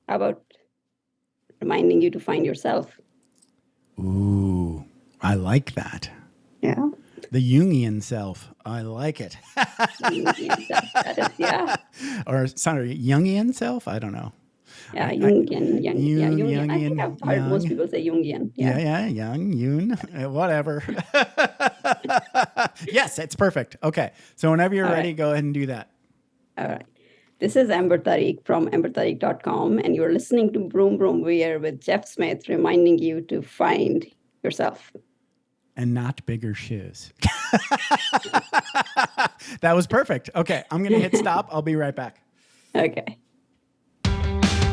How about reminding you to find yourself? Ooh, I like that. Yeah. The Jungian self. I like it. Jungian self. That is, yeah. Or sorry, Jungian self? I don't know. Yeah, Jungian. Jungian. I think Jungian, I've heard most people say Jungian. Yeah, Young, whatever. Yes, it's perfect. Okay. So whenever you're ready, go ahead and do that. All right. This is Amber Tariq from ambertariq.com, and you're listening to Vroom Vroom Veer with Jeff Smith, reminding you to find yourself. And not bigger shoes. That was perfect. Okay, I'm going to hit stop. I'll be right back. Okay.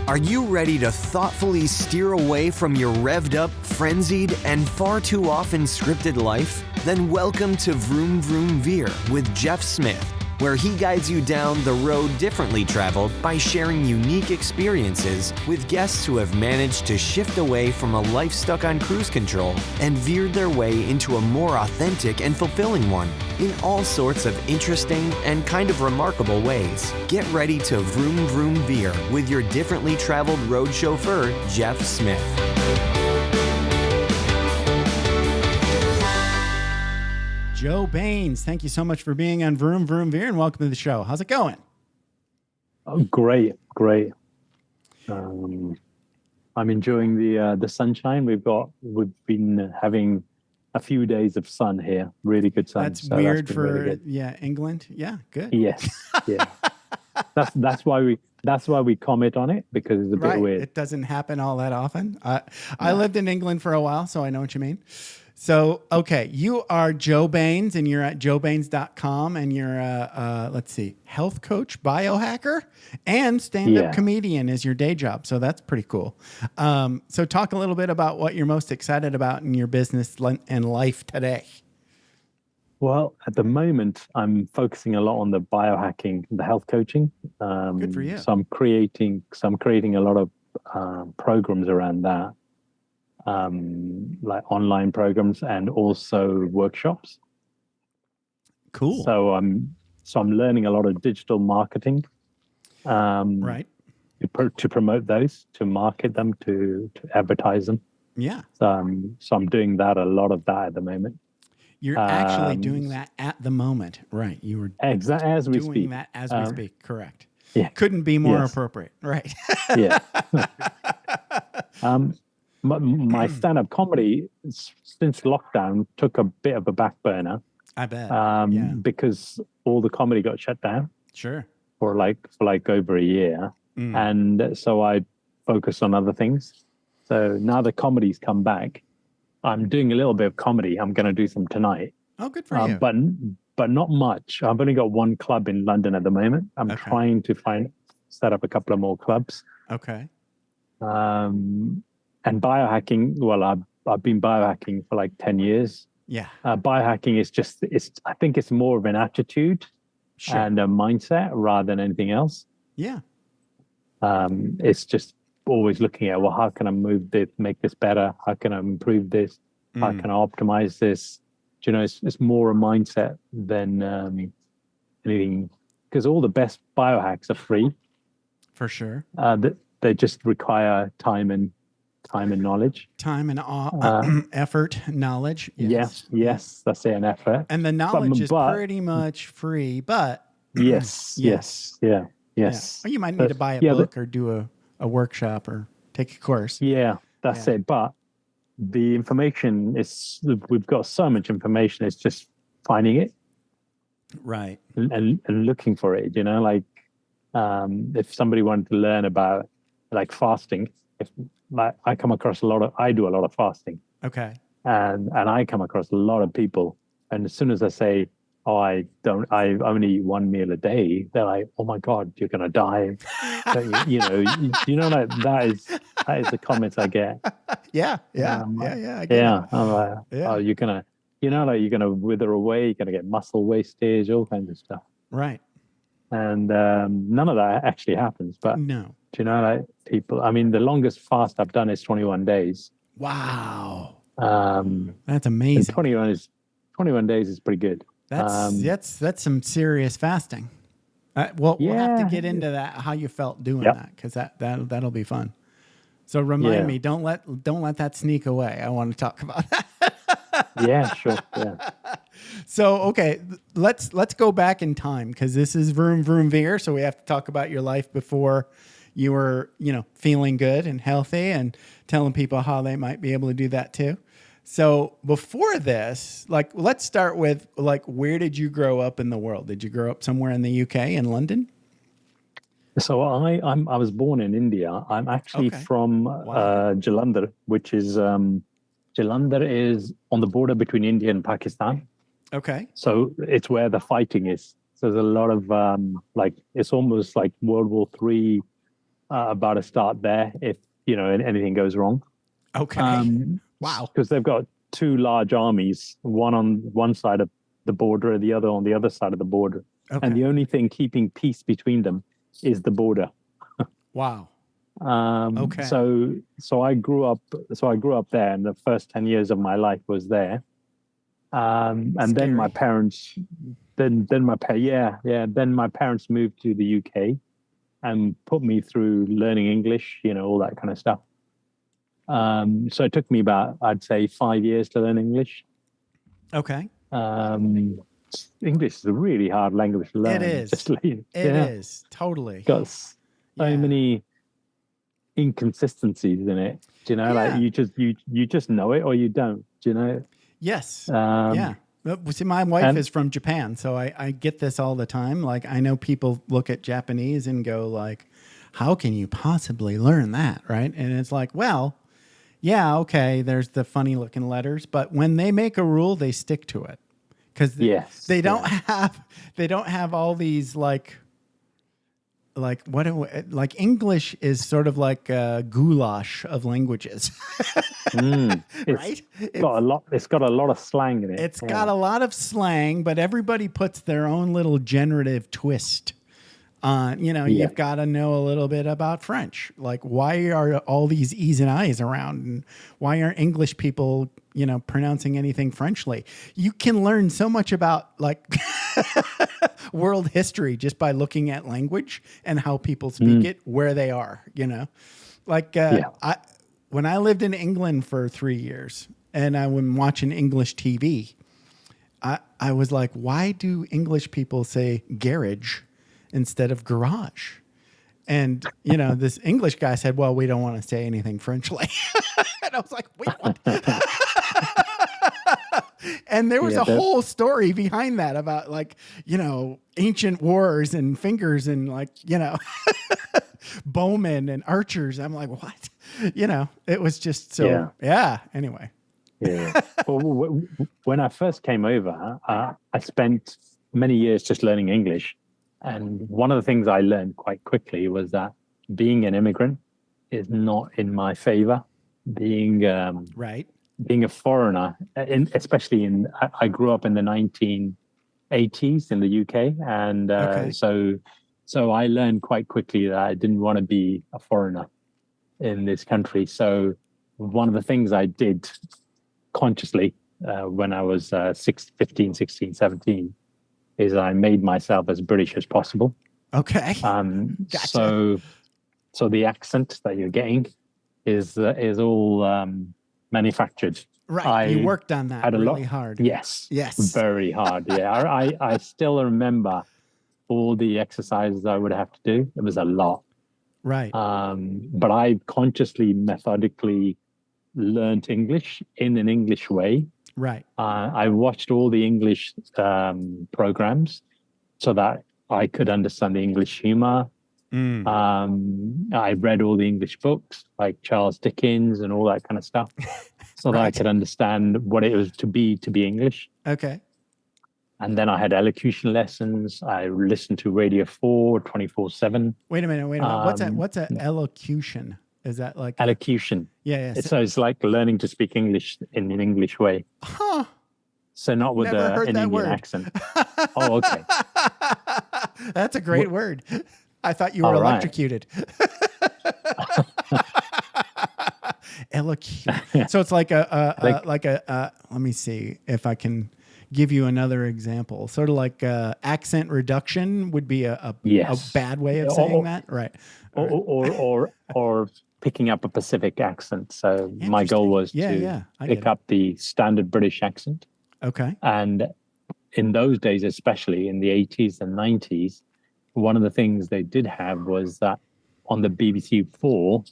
Are you ready to thoughtfully steer away from your revved up, frenzied, and far too often scripted life? Then welcome to Vroom Vroom Veer with Jeff Smith, where he guides you down the road differently traveled by sharing unique experiences with guests who have managed to shift away from a life stuck on cruise control and veered their way into a more authentic and fulfilling one in all sorts of interesting and kind of remarkable ways. Get ready to Vroom Vroom Veer with your differently traveled road chauffeur, Jeff Smith. Joe Bains, thank you so much for being on Vroom Vroom Veer and welcome to the show. How's it going? Oh, great. I'm enjoying the sunshine. We've been having a few days of sun here. Really good sun. That's weird for really England. Yeah, good. Yes, yeah. that's why we comment on it, because it's a bit weird. It doesn't happen all that often. I lived in England for a while, so I know what you mean. So, okay, you are Joe Bains, and you're at joebains.com, and you're a, health coach, biohacker, and stand-up comedian is your day job. So that's pretty cool. So talk a little bit about what you're most excited about in your business and life today. Well, at the moment, I'm focusing a lot on the biohacking, the health coaching. Good for you. So I'm creating a lot of programs around that. Like online programs and also workshops. Cool. So I'm learning a lot of digital marketing. Right. To promote those, to market them, to advertise them. Yeah. So I'm doing a lot of that at the moment. You're actually doing that at the moment, right? You were exactly as we doing speak. that as we speak. Correct. Yeah. Couldn't be more appropriate, right? Yeah. My stand-up comedy since lockdown took a bit of a back burner. I bet. Because all the comedy got shut down. Sure. For over a year. And so I focused on other things. So now the comedy's come back. I'm doing a little bit of comedy. I'm going to do some tonight. Oh, good for you. But not much. I've only got one club in London at the moment. I'm trying to set up a couple of more clubs. Okay. And biohacking, well, I've been biohacking for like 10 years. Yeah. Biohacking is I think it's more of an attitude and a mindset rather than anything else. Yeah. It's just always looking at, well, how can I move this, make this better? How can I improve this? How can I optimize this? Do you know, it's more a mindset than anything, because all the best biohacks are free. For sure. They just require time and knowledge. Time and effort, knowledge. Yes, that's it, an effort. And the knowledge is pretty much free, but yes. Well, you might need to buy a book or do a workshop or take a course. Yeah, that's it. But the information we've got so much information, it's just finding it. Right. And looking for it, you know, like if somebody wanted to learn about like fasting, I come across I do a lot of fasting. Okay. And I come across a lot of people. And as soon as I say, I only eat one meal a day, they're like, oh my God, you're going to die. So, like that is the comments I get. Yeah. I get it. I'm like, oh, you're going to wither away. You're going to get muscle wastage, all kinds of stuff. Right. And none of that actually happens. But no. Do you know, like people, I mean, the longest fast I've done is 21 days. Wow. That's amazing. 21 days is pretty good. That's some serious fasting. We'll have to Yeah. get into that, how you felt doing Yep. that, because that'll be fun. So remind me, don't let that sneak away. I want to talk about that. Yeah, sure. Yeah. So, okay, let's go back in time, because this is Vroom Vroom Veer. So we have to talk about your life before you were, feeling good and healthy, and telling people how they might be able to do that too. So before this, let's start with where did you grow up in the world? Did you grow up somewhere in the UK, in London? So I was born in India. I'm actually Okay. from Jalandhar, which is Jalandhar is on the border between India and Pakistan. Okay. So it's where the fighting is. So there's a lot of it's almost like World War III about to start there if anything goes wrong. Okay. Wow. Because they've got two large armies, one on one side of the border and the other on the other side of the border. Okay. And the only thing keeping peace between them is the border. Wow. Okay. So I grew up there, and the first 10 years of my life was there. And Scary. then my parents then my parents moved to the UK and put me through learning English, all that kind of stuff. So it took me about, I'd say, 5 years to learn English. Okay. English is a really hard language to learn. It is. It is totally. Got so many inconsistencies in it. You just know it or you don't. Yes. Yeah. See, my wife is from Japan, so I get this all the time. I know people look at Japanese and go how can you possibly learn that, right? And it's well, yeah, okay, there's the funny looking letters, but when they make a rule, they stick to it. Because they don't have all these English is sort of like a goulash of languages. Right? It's got a lot of slang in it. It's got a lot of slang, but everybody puts their own little generative twist on. You've got to know a little bit about French. Why are all these E's and I's around, and why aren't English people pronouncing anything Frenchly? You can learn so much about world history just by looking at language and how people speak it where they are. When I lived in England for 3 years and I was watching English TV, I was like, why do English people say garage instead of garage? And, this English guy said, well, we don't want to say anything Frenchly. And I was like, wait, what? And there was a whole story behind that about ancient wars and fingers and bowmen and archers. I'm like, what? It was just so, anyway. Yeah. Well, when I first came over, I spent many years just learning English. And one of the things I learned quite quickly was that being an immigrant is not in my favor. Being a foreigner, especially I grew up in the 1980s in the UK, and so I learned quite quickly that I didn't want to be a foreigner in this country. So one of the things I did consciously when I was 15, 16, 17 is I made myself as British as possible. Okay. Gotcha. So the accent that you're getting is all manufactured. Right. You worked on that really hard. Yes. Yes. Very hard. Yeah. I still remember all the exercises I would have to do. It was a lot. Right. But I consciously, methodically learned English in an English way. Right. I watched all the English programs so that I could understand the English humor. I read all the English books like Charles Dickens and all that kind of stuff so that I could understand what it was to be English. Okay. And then I had elocution lessons. I listened to Radio 4 24/7. Wait a minute. What's an elocution? Is that like elocution? Yeah. So it's like learning to speak English in an English way. Huh. So not with an Indian accent. Oh, okay. That's a great word. I thought you were electrocuted. Elocution. So it's like let me see if I can give you another example. Sort of like accent reduction would be a Yes. bad way of saying that, right? Or picking up a Pacific accent. So my Interesting. goal was Yeah, to yeah, I pick get it. up the standard British accent. Okay. And in those days, especially in the 80s and 90s, one of the things they did have was that on the BBC4,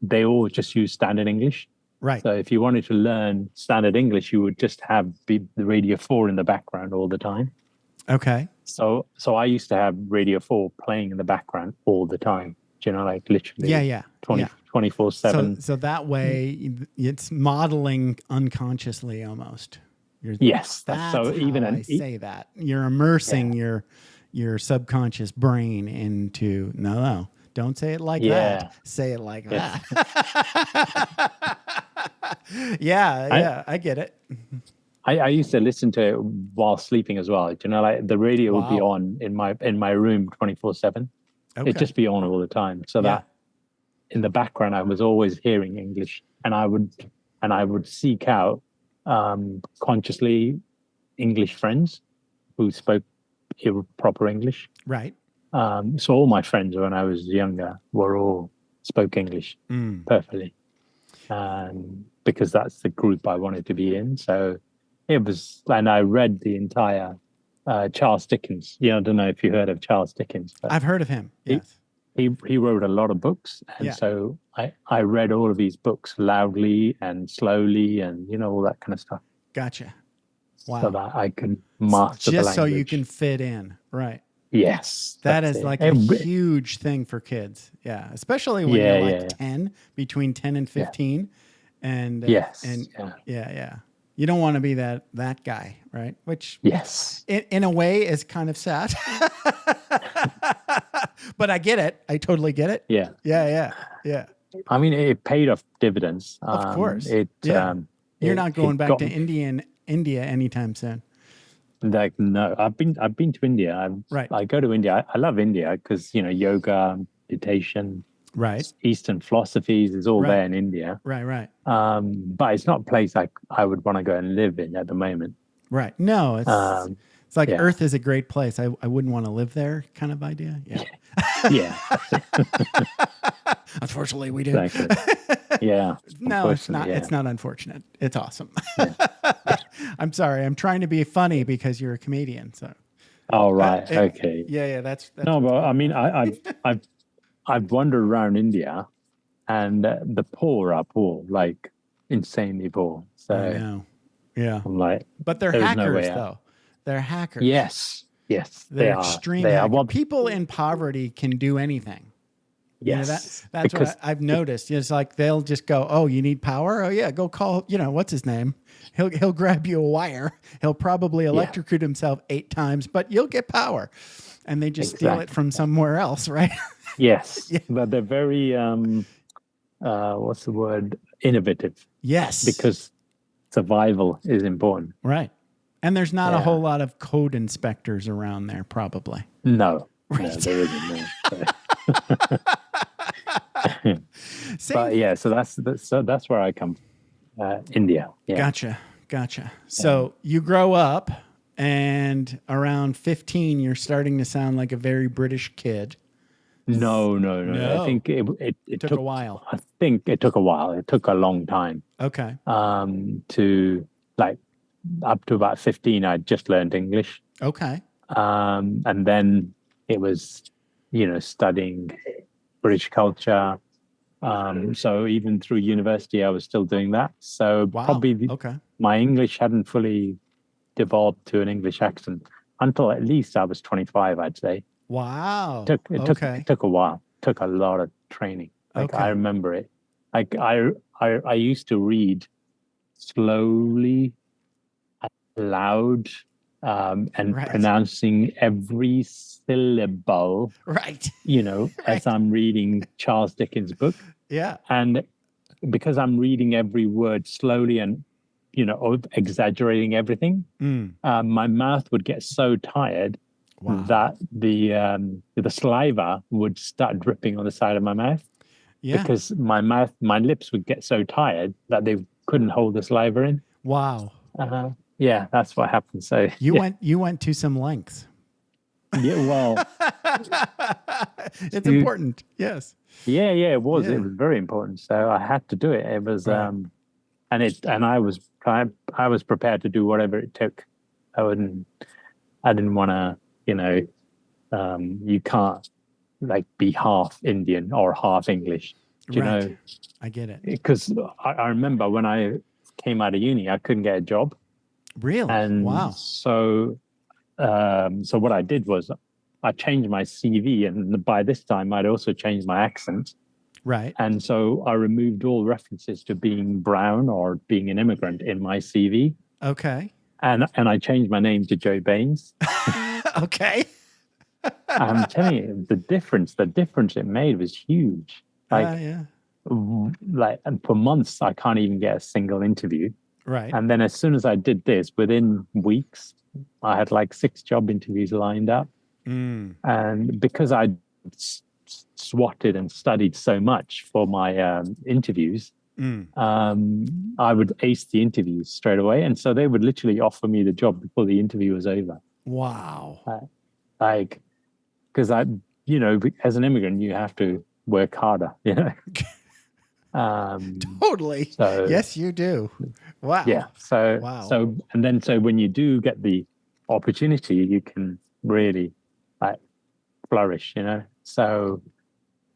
they all just use standard English. Right. So if you wanted to learn standard English, you would just have the Radio 4 in the background all the time. Okay. So I used to have Radio 4 playing in the background all the time. Do you know, like literally 24/7. So that way it's modeling unconsciously almost. Yes. That's so how even I say that. You're immersing your subconscious brain into no, don't say it like that. Say it like that. I get it. I used to listen to it while sleeping as well. You know, like the radio would be on in my room 24/7. Okay. It'd just be on all the time. So that in the background I was always hearing English, and I would seek out consciously English friends who spoke proper English. Right. So all my friends when I was younger were all spoke English perfectly. Because that's the group I wanted to be in. So it was, and I read the entire Charles Dickens. I don't know if you heard of Charles Dickens. But I've heard of him. Yes. He wrote a lot of books. And so I read all of these books loudly and slowly and, all that kind of stuff. Gotcha. Wow. So that I can master the language. Just so you can fit in. Right. Yes. That is like a huge thing for kids. Yeah. Especially when you're like 10, between 10 and 15. And you don't want to be that guy, right? Which in a way is kind of sad. But I get it. I totally get it. Yeah. I mean, it paid off dividends. Of course. You're not going back to India anytime soon. Like, no, I've been to India. I go to India. I love India because yoga, meditation, Eastern philosophies is all there in India. Right. But it's not a place I would want to go and live in at the moment. Right. No, it's like Earth is a great place. I wouldn't want to live there kind of idea. Yeah. Yeah. Unfortunately, we do. Exactly. Yeah. No, it's not. Yeah. It's not unfortunate. It's awesome. I'm sorry. I'm trying to be funny because you're a comedian. So. Oh right. Okay. Yeah. That's no, but I mean, I've wandered around India, and the poor are poor, like insanely poor. So I know. Yeah. I'm like, but they're hackers though. They're hackers. Yes. They're extreme. Well, people in poverty can do anything. Yes. That's what I've noticed. It's like they'll just go, "Oh, you need power? Oh yeah, go call, what's his name? He'll grab you a wire. He'll probably electrocute himself 8 times, but you'll get power." And they just steal it from somewhere else, right? Yes. But they're very what's the word? Innovative. Yes. Because survival is important. Right. And there's not a whole lot of code inspectors around there, probably. No. Right. No, there isn't. But so that's where I come from. India. Yeah. Gotcha. So you grow up and around 15 you're starting to sound like a very British kid. No. I think it took a while. I think it took a while. It took a long time. Okay. To like up to about 15 I just learned English. Okay. And then it was studying British culture. So even through university, I was still doing that. So probably my English hadn't fully developed to an English accent until at least I was 25, I'd say. Wow. It took a while. It took a lot of training. I remember it. I used to read slowly, loud, and pronouncing every syllable. Right. As I'm reading Charles Dickens' book. Yeah. And because I'm reading every word slowly and, exaggerating everything, my mouth would get so tired that the saliva would start dripping on the side of my mouth. Yeah. Because my lips would get so tired that they couldn't hold the saliva in. Wow. yeah, that's what happened. So You went to some lengths. yeah, well, It's important. Yes. yeah, it was. Yeah. It was very important. So I had to do it. It was, Right. and I was prepared to do whatever it took. I didn't want to, you can't like be half Indian or half English, do you know? I get it. Because I remember when I came out of uni, I couldn't get a job. Really? And Wow. so what I did was I changed my CV, and by this time I'd also changed my accent. Right. And so I removed all references to being brown or being an immigrant in my CV. Okay. And I changed my name to Joe Bains. Okay. I'm telling you, the difference it made was huge. Yeah. And for months I can't even get a single interview. Right. And then as soon as I did this, within weeks, I had like 6 job interviews lined up. And because I swatted and studied so much for my interviews, I would ace the interviews straight away. And so they would literally offer me the job before the interview was over. Wow. Because as an immigrant, you have to work harder, Totally. So, yes, you do. Wow. Yeah. So when you do get the opportunity, you can really flourish, So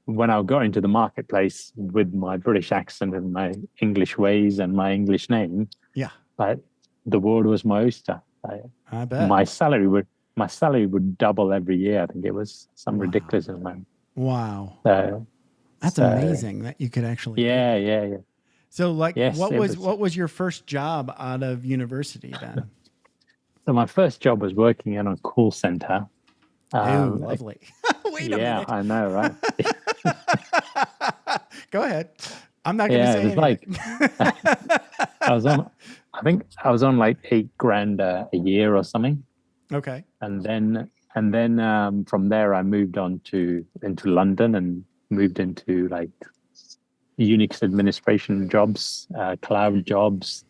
when I got into the marketplace with my British accent and my English ways and my English name, the world was my oyster. I bet. My salary would double every year. I think it was some ridiculous amount. Wow. So that's amazing that you could actually. Yeah. So what was your first job out of university then? So my first job was working in a call center. Oh, lovely. Wait a minute. Yeah, I know, right? Go ahead. I'm not going to say anything. I think I was on like $8,000 a year or something. Okay. And then from there I moved on into London and moved into like Unix administration jobs, cloud jobs,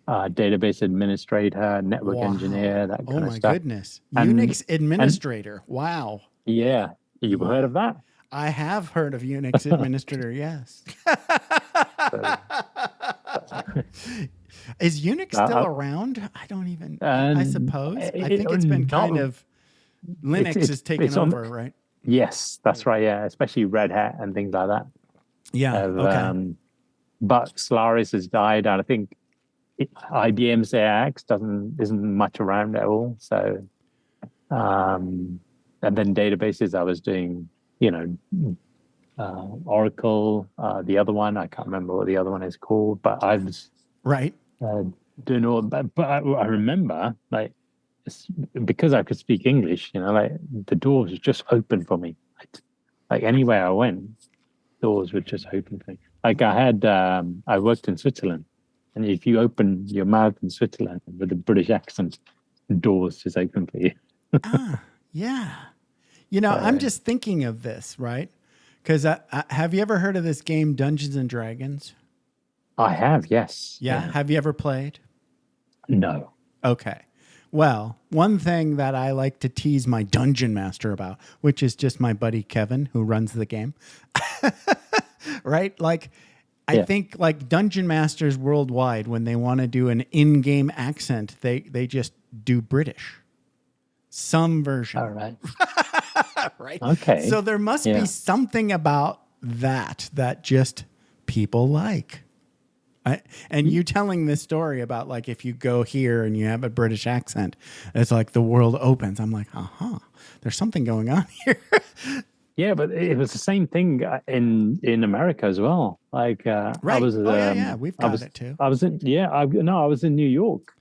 database administrator, network engineer, that kind of stuff. Oh my goodness. Unix administrator. Wow. Yeah. You've heard of that? I have heard of Unix administrator, yes. Is Unix still around? I don't even, I suppose. I think it's been kind of, Linux is taking over, right? Yes, that's right. Yeah, especially Red Hat and things like that. Yeah, okay. But Solaris has died, and I think IBM's AIX isn't much around at all. So, and then databases, I was doing, Oracle. The other one, I can't remember what the other one is called, but I was doing all that. But I remember, because I could speak English, the doors would just open for me. Like anywhere I went, doors would just open for me. Like I worked in Switzerland, and if you open your mouth in Switzerland with a British accent, doors just open for you. Yeah. I'm just thinking of this, right? Because have you ever heard of this game, Dungeons and Dragons? I have, yes. Yeah. Have you ever played? No. Okay. Well, one thing that I like to tease my dungeon master about, which is just my buddy Kevin, who runs the game, right? I think dungeon masters worldwide, when they want to do an in-game accent, they just do British. Some version. All right. Right? Okay. So there must be something about that just people like. And you telling this story about if you go here and you have a British accent, it's like the world opens. I'm like, there's something going on here. Yeah, but it was the same thing in America as well. Right. I was, we've got it too. I was in New York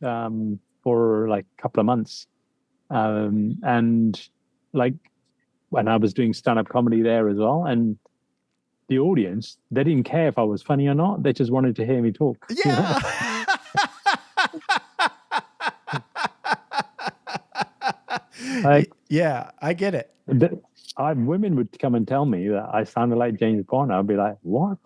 for a couple of months, and when I was doing stand-up comedy there as well, and the audience, they didn't care if I was funny or not. They just wanted to hear me talk. Yeah. Yeah, I get it. Women would come and tell me that I sounded like James Bond. I'd be like, what?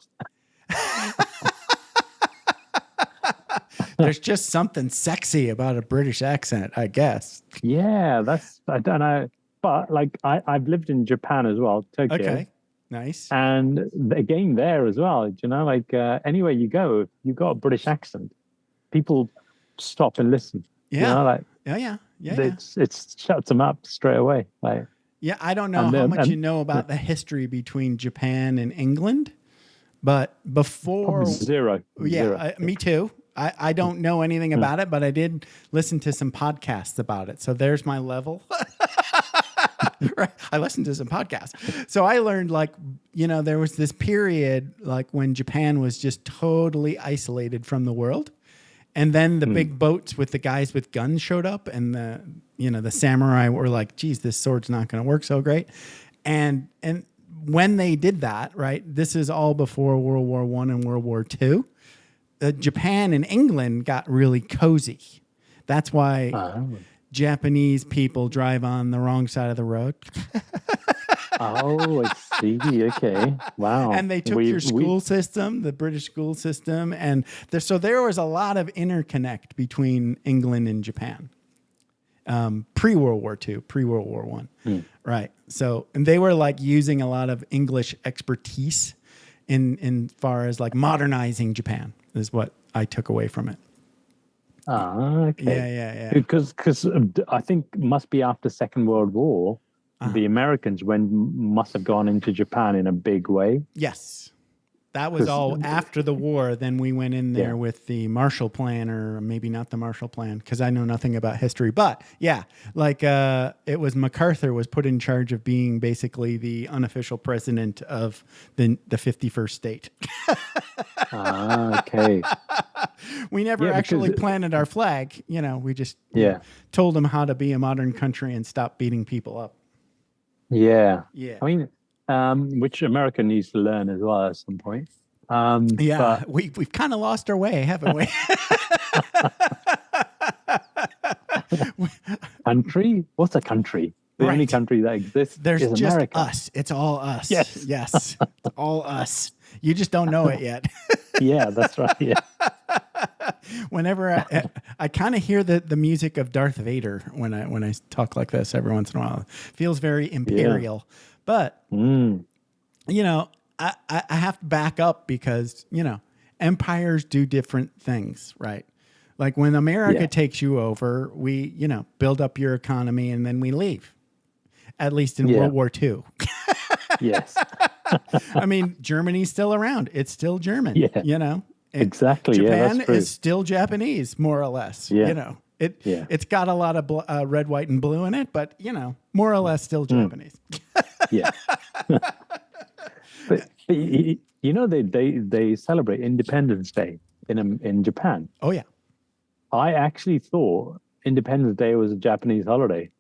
there's just something sexy about a British accent, I guess. Yeah, I don't know. But like I've lived in Japan as well, Tokyo. Okay. Nice. And again there as well, like anywhere you go, if you got a British accent, people stop and listen. Yeah. Like Yeah. it shuts them up straight away. Like yeah, I don't know how much you know about the history between Japan and England, but before zero. Me too. I don't know anything about it, but I did listen to some podcasts about it. So there's my level. Right. I listened to some podcasts. So I learned there was this period like when Japan was just totally isolated from the world. And then the big boats with the guys with guns showed up, and the samurai were like, geez, this sword's not going to work so great. And when they did that, right, this is all before World War I and World War II, Japan and England got really cozy. That's why Japanese people drive on the wrong side of the road. Oh, I see. Okay. Wow. And they took your school system, the British school system. And so there was a lot of interconnect between England and Japan. Pre-World War II, pre-World War I. Right. So, and they were like using a lot of English expertise in far as like modernizing Japan is what I took away from it. Okay. Yeah. Because I think must be after Second World War, the Americans must have gone into Japan in a big way. Yes. That was all after the war. Then we went in there with the Marshall Plan, or maybe not the Marshall Plan, because I know nothing about history. But yeah, like it was MacArthur was put in charge of being basically the unofficial president of the 51st state. Okay. We never actually planted our flag. We just told them how to be a modern country and stop beating people up. Yeah. Yeah. I mean, which America needs to learn as well at some point. But we've kind of lost our way, haven't we? Country? What's a country? The only country that exists There's is just America. us. It's all us. Yes. It's all us. You just don't know it yet. Yeah, that's right. Yeah. Whenever I kind of hear the music of Darth Vader when I talk like this every once in a while. It feels very imperial. Yeah. But, I have to back up because, empires do different things, right? Like when America takes you over, we, build up your economy and then we leave. At least in World War II. Yes. I mean, Germany's still around. It's still German, Exactly. Japan is still Japanese, more or less, It's got a lot of red, white, and blue in it, but, more or less still Japanese. Yeah. but they celebrate Independence Day in Japan. Oh, yeah. I actually thought Independence Day was a Japanese holiday.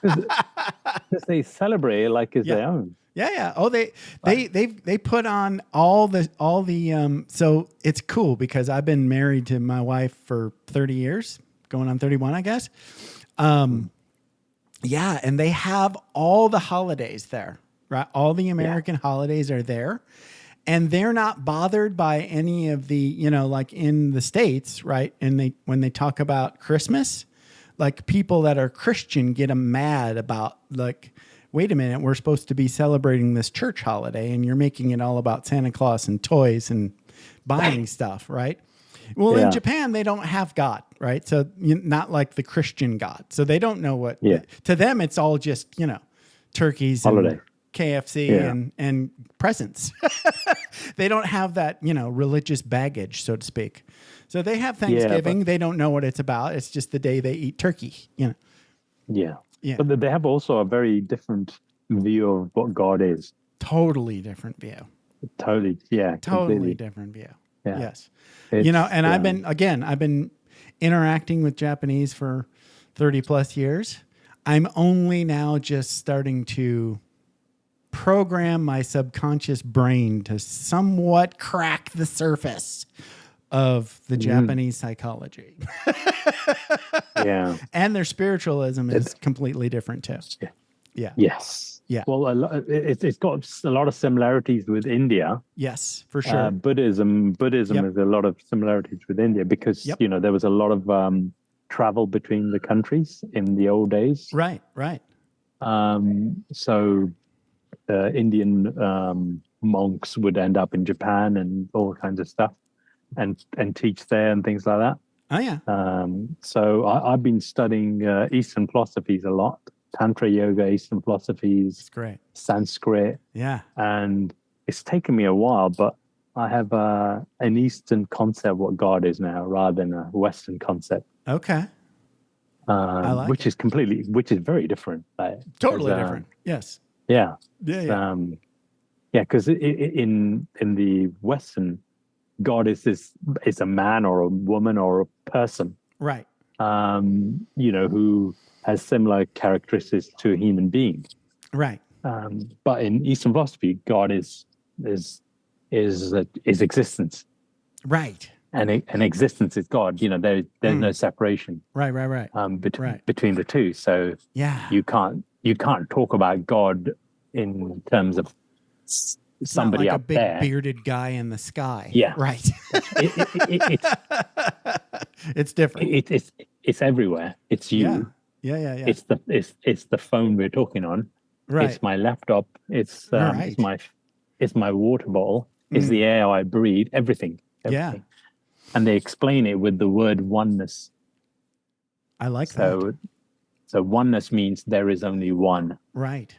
Because they celebrate it like it's their own. Yeah. Oh, they put on all the so it's cool because I've been married to my wife for 30 years, going on 31, I guess. Yeah, and they have all the holidays there, right? All the American holidays are there. And they're not bothered by any of the, like in the States, right? And when they talk about Christmas, like people that are Christian get them mad about like, wait a minute, we're supposed to be celebrating this church holiday and you're making it all about Santa Claus and toys and buying stuff, right? Well, in Japan, they don't have God, right? So not like the Christian God. So they don't know what, to them, it's all just, turkeys holiday. And KFC and presents. They don't have that, religious baggage, so to speak. So they have Thanksgiving. They don't know what it's about. It's just the day they eat turkey, Yeah. But they have also a very different view of what God is. Totally different view. Totally. Yeah. Totally completely. different view. Yeah. Yes. And I've been interacting with Japanese for 30 plus years. I'm only now just starting to program my subconscious brain to somewhat crack the surface of the Japanese psychology. Yeah. And their spiritualism is completely different too. Yeah. Yeah. Yes. Yeah. Well, it's got a lot of similarities with India. Yes, for sure. Buddhism Yep. has a lot of similarities with India because Yep. there was a lot of travel between the countries in the old days. Right. Right. So Indian monks would end up in Japan and all kinds of stuff, and teach there and things like that. Oh yeah. So I've been studying Eastern philosophies a lot, Tantra yoga, Eastern philosophies, It's great. Sanskrit, Yeah. and it's taken me a while, but I have an Eastern concept of what God is now, rather than a Western concept. Okay. I like which is very different. Totally different. Yes. Yeah. Yeah. Yeah. Because in the Western, God is a man or a woman or a person, Right. who has similar characteristics to a human being. Right. But in Eastern philosophy, God is existence, Right. and existence is God. There's no separation. Right. Right. Right. Between the two. So Yeah. you can't talk about God in terms of It's somebody not like up a big there. bearded guy in the sky. Yeah. Right. It's different. It's everywhere. It's you. Yeah. Yeah. Yeah. It's the phone we're talking on. Right. It's my laptop. It's Right. it's my water bottle. It's the air I breathe. Everything. Yeah. And they explain it with the word oneness. I like that. So oneness means there is only one. Right.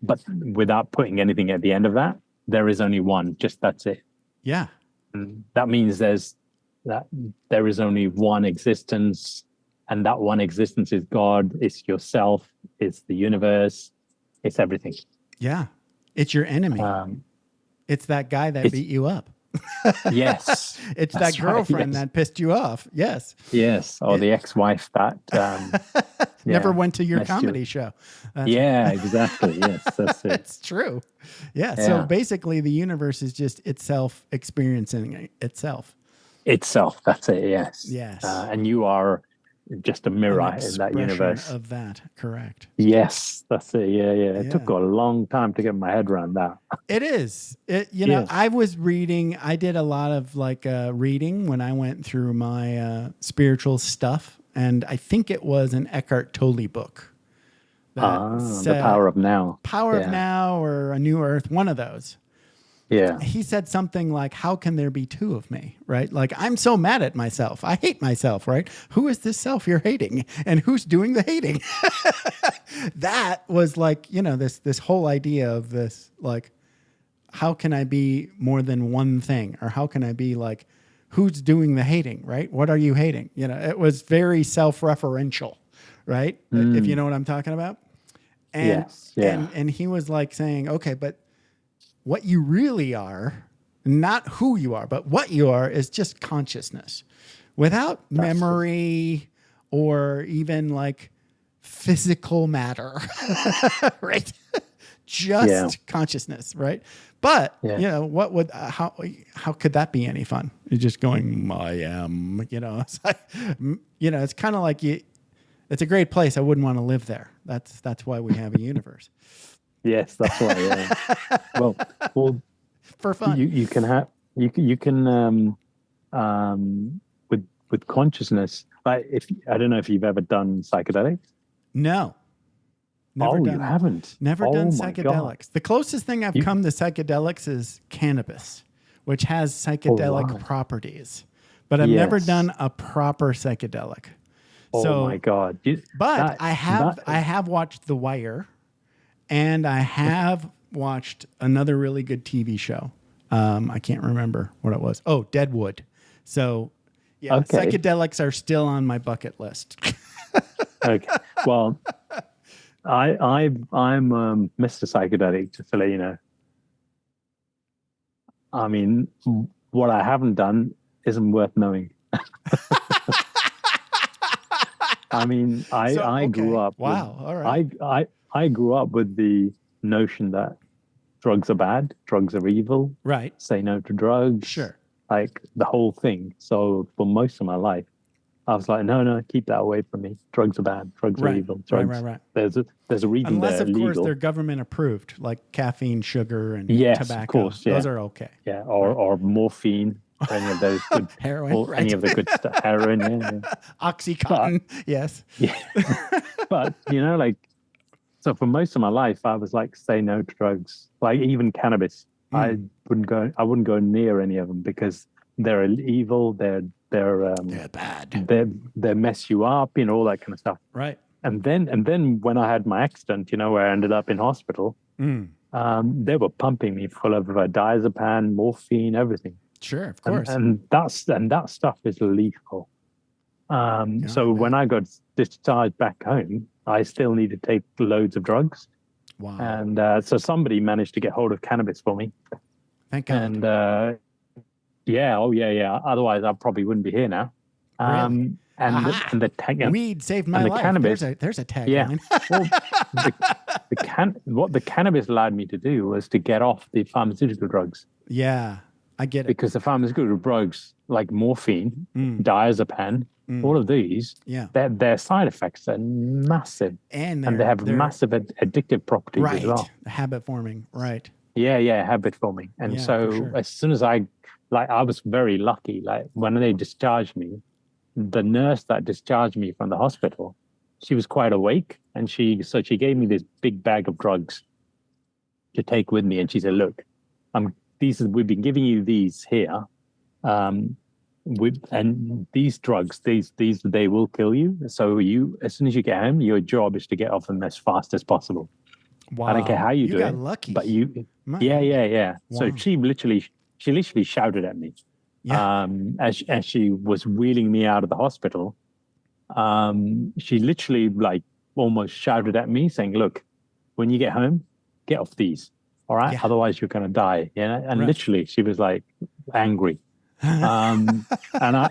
But without putting anything at the end of that, there is only one. Just that's it. Yeah. And that means there is only one existence, and that one existence is God. It's yourself. It's the universe. It's everything. Yeah. It's your enemy. It's that guy that beat you up. Yes. It's that girlfriend that pissed you off. Yes. Yes. Or the ex-wife that never went to your comedy show. Exactly. Yes, that's it. It's true. Yeah. So basically the universe is just itself experiencing itself. Itself. That's it. Yes. Yes. And you are just a mirror in that universe. Of that. Correct. Yes. That's it. Yeah. It took a long time to get my head around that. It is. I was reading, I did a lot of reading when I went through my spiritual stuff. And I think it was an Eckhart Tolle book. The Power of Now. Power of Now or A New Earth, one of those. Yeah. He said something like, how can there be two of me? Right? Like, I'm so mad at myself. I hate myself, right? Who is this self you're hating? And who's doing the hating? That was this whole idea of this, how can I be more than one thing? Or how can I be who's doing the hating, right? What are you hating? It was very self-referential, right? If you know what I'm talking about. And, yes. Yeah. And he was saying, okay, but what you really are, not who you are, but what you are is just consciousness without memory or even physical matter, right? Just consciousness, right? But what would how could that be any fun? You're just going, I am, it's it's kind of it's a great place. I wouldn't want to live there. That's why we have a universe. Yes, that's why. Yeah. well, for fun. You can have with consciousness. I don't know if you've ever done psychedelics. No. Never done, you haven't? Never done psychedelics. God. The closest thing I've come to psychedelics is cannabis, which has psychedelic properties. But I've never done a proper psychedelic. Oh my God! I have watched The Wire, and I have watched another really good TV show. I can't remember what it was. Oh, Deadwood. So psychedelics are still on my bucket list. Okay. Well, I'm Mr. Psychedelic, just to let you know. I mean, what I haven't done isn't worth knowing. I mean, I grew up. Wow. All right. I grew up with the notion that drugs are bad, drugs are evil. Right. Say no to drugs. Sure. The whole thing. So for most of my life, I was like, no, keep that away from me. Drugs are bad. Drugs are evil. Drugs. Right. There's a reason Unless, they're of course, legal. they're government approved, like caffeine, sugar, and Yes, tobacco. of course. Yeah. Those are okay. Yeah, or morphine, or any of those good Heroin, or any of the good stuff. Heroin, yeah. Oxycontin, yes. Yeah. But like, so for most of my life, I was like, say no to drugs. Like even cannabis, I wouldn't go near any of them because they're evil. They're bad. They mess you up, all that kind of stuff. Right. And then when I had my accident, where I ended up in hospital, they were pumping me full of diazepam, morphine, everything. Sure, of course. And that stuff is lethal. So when I got discharged back home, I still need to take loads of drugs. Wow. And so somebody managed to get hold of cannabis for me. Thank God. And yeah. Otherwise, I probably wouldn't be here now. Really? And the weed saved my life. Cannabis, there's a tagline. Well, what the cannabis allowed me to do was to get off the pharmaceutical drugs. Yeah, I get it. Because the pharmaceutical drugs like morphine, diazepam, all of these, their side effects are massive, and they have massive addictive properties as well. Habit forming, right? Yeah, habit forming. And so as soon as I was very lucky. Like when they discharged me, the nurse that discharged me from the hospital, she was quite awake, and she gave me this big bag of drugs to take with me, and she said, "Look, we've been giving you these here, and these drugs, they will kill you. So as soon as you get home, your job is to get off them as fast as possible. Wow. I don't care how you do got it, lucky. but yeah. Wow. So she literally shouted at me, as she was wheeling me out of the hospital. She literally almost shouted at me, saying, "Look, when you get home, get off these. All right, otherwise you're gonna die." And literally, she was like angry. And I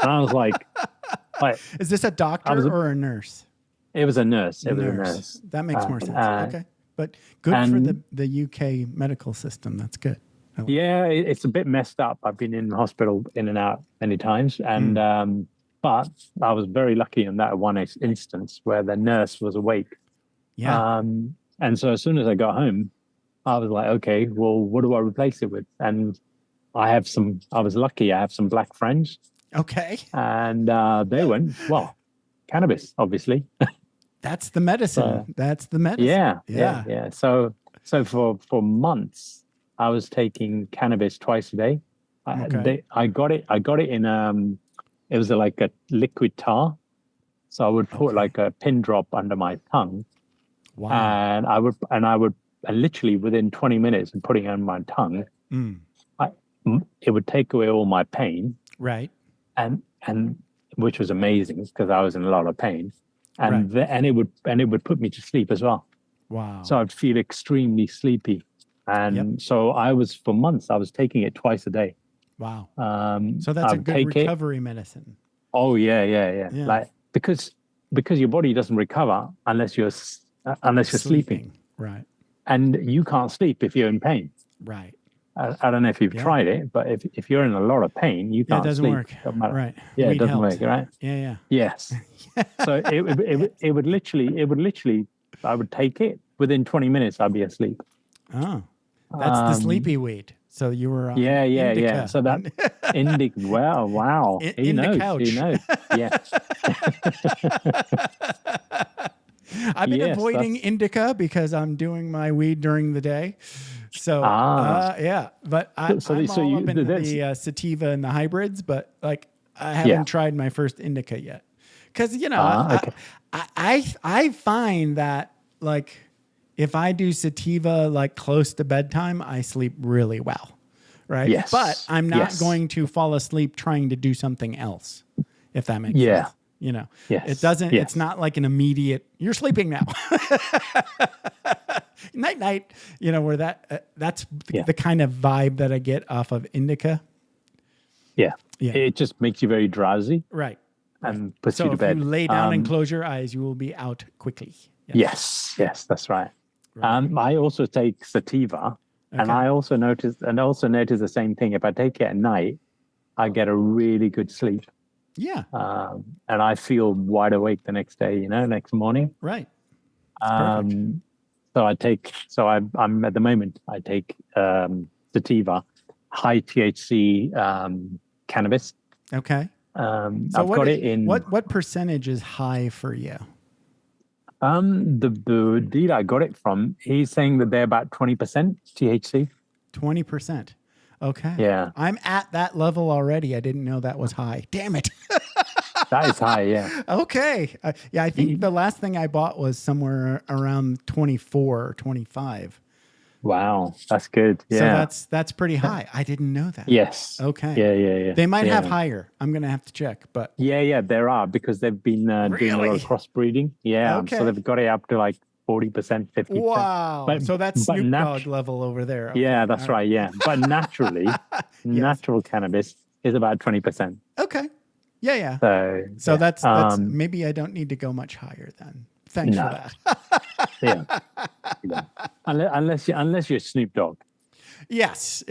was like, is this a doctor or a nurse? It was a nurse. It was a nurse. That makes more sense. Okay, but good for the UK medical system. That's good. Yeah, it's a bit messed up. I've been in the hospital in and out many times, and but I was very lucky in that one instance where the nurse was awake. Yeah. And so as soon as I got home, I was like, okay, well, what do I replace it with? And I was lucky. I have some black friends. Okay. And they went, well, cannabis, obviously. That's the medicine. That's the medicine. Yeah. So for months, I was taking cannabis twice a day. I got it in it was like a liquid tar. So I would put like a pin drop under my tongue. Wow. And I would literally within 20 minutes of putting it on my tongue, it would take away all my pain. Right. And which was amazing because I was in a lot of pain. And and it would put me to sleep as well. Wow. So I'd feel extremely sleepy. And so for months I was taking it twice a day. Wow. So that's a good recovery medicine. Oh yeah. Like because your body doesn't recover unless you're sleeping. Right. And you can't sleep if you're in pain. Right. I don't know if you've tried it, but if you're in a lot of pain, you can't sleep. It doesn't work. Right. Yeah, it doesn't work, right? Yeah. Yes. So it would literally, I would take it. Within 20 minutes, I'd be asleep. Oh, that's the sleepy weed. So you were on Indica. Yeah. So that indica. Wow. He knows. Yeah. I've been avoiding indica because I'm doing my weed during the day. So but I'm all up in the sativa and the hybrids, but I haven't tried my first indica yet. Because I find that if I do sativa close to bedtime, I sleep really well, right? Yes. But I'm not going to fall asleep trying to do something else, if that makes sense. It doesn't. Yes. It's not like an immediate. You're sleeping now. Night. Where that's the kind of vibe that I get off of indica. Yeah. It just makes you very drowsy. Right. And puts you to bed. So if you lay down and close your eyes, you will be out quickly. Yes, that's right. I also take sativa, and I also noticed the same thing. If I take it at night, I get a really good sleep. Yeah. And I feel wide awake the next day, next morning. Right. It's perfect. I'm at the moment, I take sativa, high THC cannabis. Okay. So I've got it in. what percentage is high for you? The dealer I got it from, he's saying that they're about 20% THC. 20%. Okay. Yeah. I'm at that level already. I didn't know that was high. Damn it. That is high, yeah. Okay. Yeah, I think the last thing I bought was somewhere around 24 or 25. Wow, that's good. Yeah. So that's pretty high. I didn't know that. Yes. Okay. Yeah. They might have higher. I'm going to have to check, but Yeah, there are, because they've been doing a lot Really? of crossbreeding. Yeah. Okay. So they've got it up to like 40%, 50%. wow. So that's Snoop Dogg level over there. Okay. Yeah, that's right. Yeah. But naturally, natural cannabis is about 20%. Okay. Yeah. So yeah. that's maybe I don't need to go much higher then. Thanks for that. Yeah. Unless you're Snoop Dogg. Yes.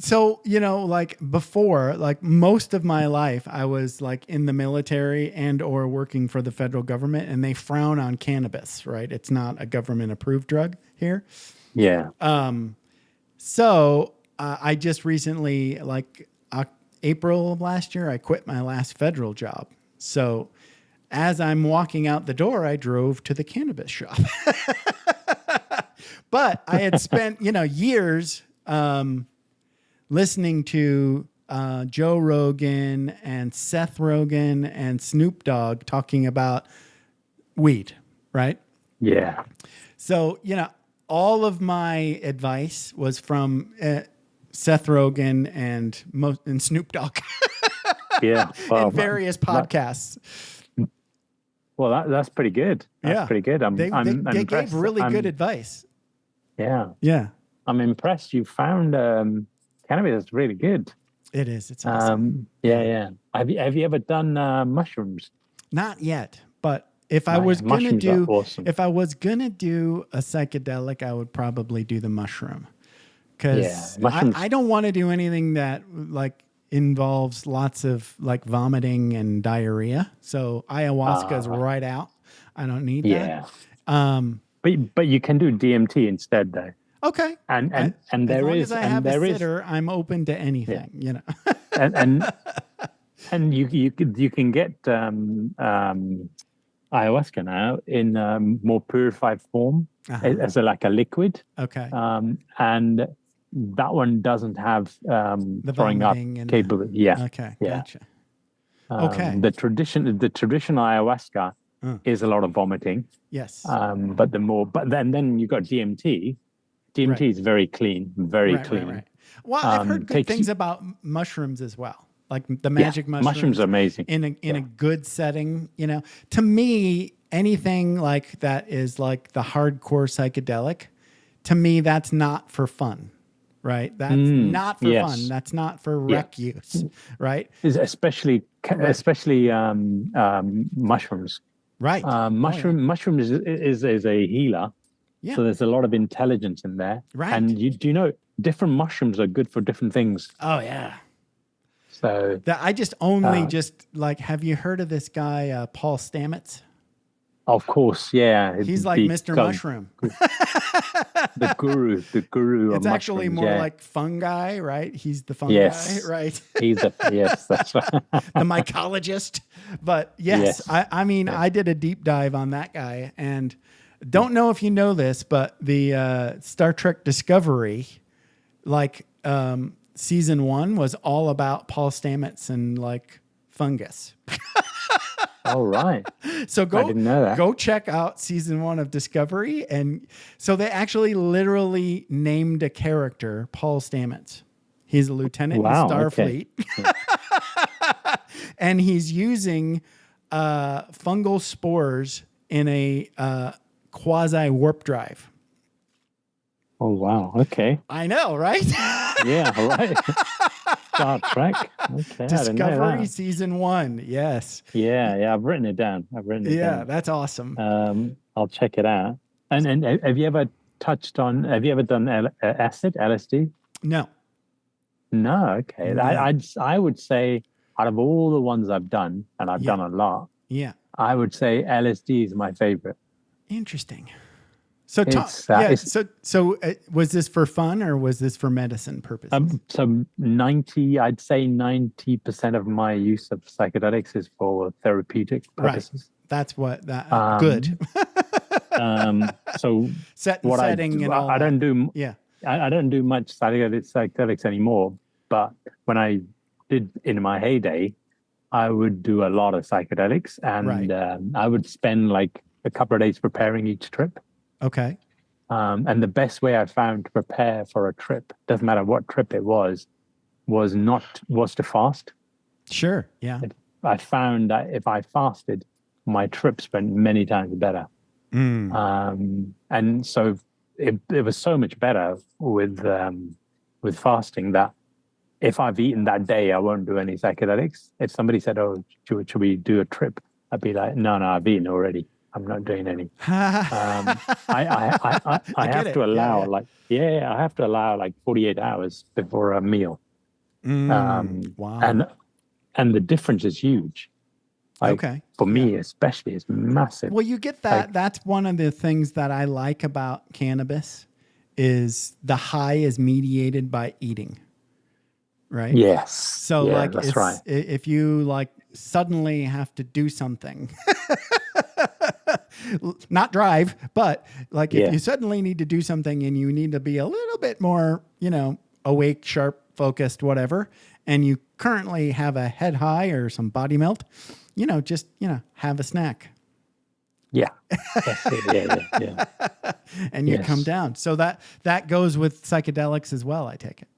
So, like before, like most of my life, I was like in the military and or working for the federal government, and they frown on cannabis, right? It's not a government approved drug here. Yeah. So I just recently, like April of last year, I quit my last federal job. So as I'm walking out the door, I drove to the cannabis shop. But I had spent, years listening to Joe Rogan and Seth Rogen and Snoop Dogg talking about weed, right? Yeah. So, all of my advice was from Seth Rogen and Snoop Dogg. Yeah. Well, and various podcasts. Well, that's pretty good. That's pretty good. They gave really good advice. Yeah. Yeah. I'm impressed. You found cannabis is really good. It is. It's awesome. Yeah. Have you ever done mushrooms? Not yet, but if I was gonna do awesome. if I was gonna do a psychedelic, I would probably do the mushroom. Because I don't want to do anything that like involves lots of like vomiting and diarrhea. So ayahuasca is right out. I don't need that. But you can do DMT instead, though. Okay. And as long as I have a sitter, I'm open to anything. and you can get ayahuasca now in more purified form as like a liquid. Okay. And that one doesn't have the throwing up capability. Yeah. Okay. Gotcha. Okay. The traditional ayahuasca is a lot of vomiting. Yes. But then you got DMT. DMT is very clean, very clean. Right. Well, I've heard good things about mushrooms as well. Like the magic mushrooms are amazing in a good setting. To me, anything like that is like the hardcore psychedelic. To me, that's not for fun, right? That's not for fun. That's not for rec use, right? Especially mushrooms. Right. Mushrooms is a healer. Yeah. So there's a lot of intelligence in there. Right. And different mushrooms are good for different things. Oh yeah. So that I just have you heard of this guy, Paul Stamets? Of course, yeah. He's like Mr. Mushroom. the guru it's of actually mushrooms, more like fungi, right? He's the fungi, right? Yes, that's right. The mycologist. But yes. I did a deep dive on that guy, and don't know if you know this, but the Star Trek Discovery, season 1 was all about Paul Stamets and like fungus. All right. So I didn't know that. Go check out season 1 of Discovery. And so they actually literally named a character Paul Stamets. He's a lieutenant in Starfleet. Okay. And he's using fungal spores in a quasi warp drive. Oh, wow. Okay. I know, right? Yeah, right. Star Trek. Okay. Discovery season 1. Yes. Yeah. I've written it down. Yeah, that's awesome. I'll check it out. And have you ever done acid, LSD? No. No. Okay. I would say out of all the ones I've done, and I've done a lot, Yeah. I would say LSD is my favorite. Interesting. So, was this for fun or was this for medicine purposes? So I'd say 90% of my use of psychedelics is for therapeutic purposes. Right. That's what good. So setting and all. I don't do. Yeah. I don't do much psychedelics anymore. But when I did in my heyday, I would do a lot of psychedelics, and I would spend like a couple of days preparing each trip. Okay. And the best way I found to prepare for a trip, doesn't matter what trip it was to fast. Sure. Yeah. I found that if I fasted, my trips went many times better. And so it was so much better with fasting that if I've eaten that day, I won't do any psychedelics. If somebody said, "Oh, should we do a trip?" I'd be like, "No, I've eaten already. I'm not doing any." I have to allow I have to allow like 48 hours before a meal. Wow. And the difference is huge. For me, especially, it's massive. Well, you get that. That's one of the things that I like about cannabis is the high is mediated by eating. Right. Yes. So that's right. If you like suddenly have to do something, not drive, but like if you suddenly need to do something and you need to be a little bit more, awake, sharp, focused, whatever, and you currently have a head high or some body melt, just have a snack. Yeah. Yeah. And you come down. So that goes with psychedelics as well, I take it.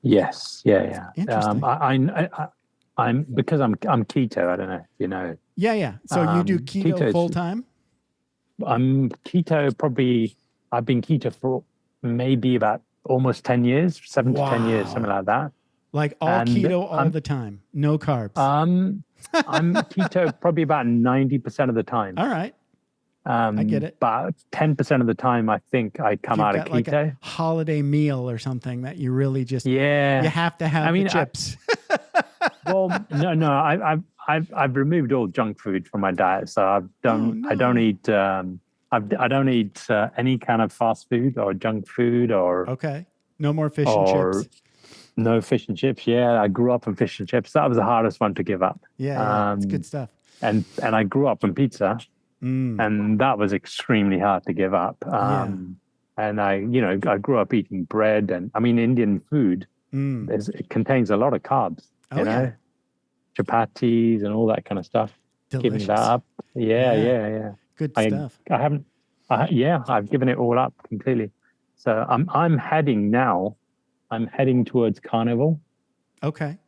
Yes. Yeah. Interesting. I'm because I'm keto. I don't know if you know. Yeah. So you do keto full time? I'm keto probably. I've been keto for maybe about almost 10 years, 7 to 10 years, something like that. Like keto all the time, no carbs. I'm keto probably about 90% of the time. All right. I get it. But 10% of the time, I think I come out of keto. Like a holiday meal or something that you really just you have to have the chips. No. I've removed all junk food from my diet, so I don't eat any kind of fast food or junk food or no more fish and chips. No fish and chips. Yeah, I grew up on fish and chips. That was the hardest one to give up. Yeah, it's good stuff. And I grew up on pizza. And that was extremely hard to give up. And I grew up eating bread, and I mean, Indian food, it contains a lot of carbs, chapatis and all that kind of stuff. Delicious. Giving that up. Yeah. Good stuff. I've given it all up completely. So I'm heading towards carnivore. Okay.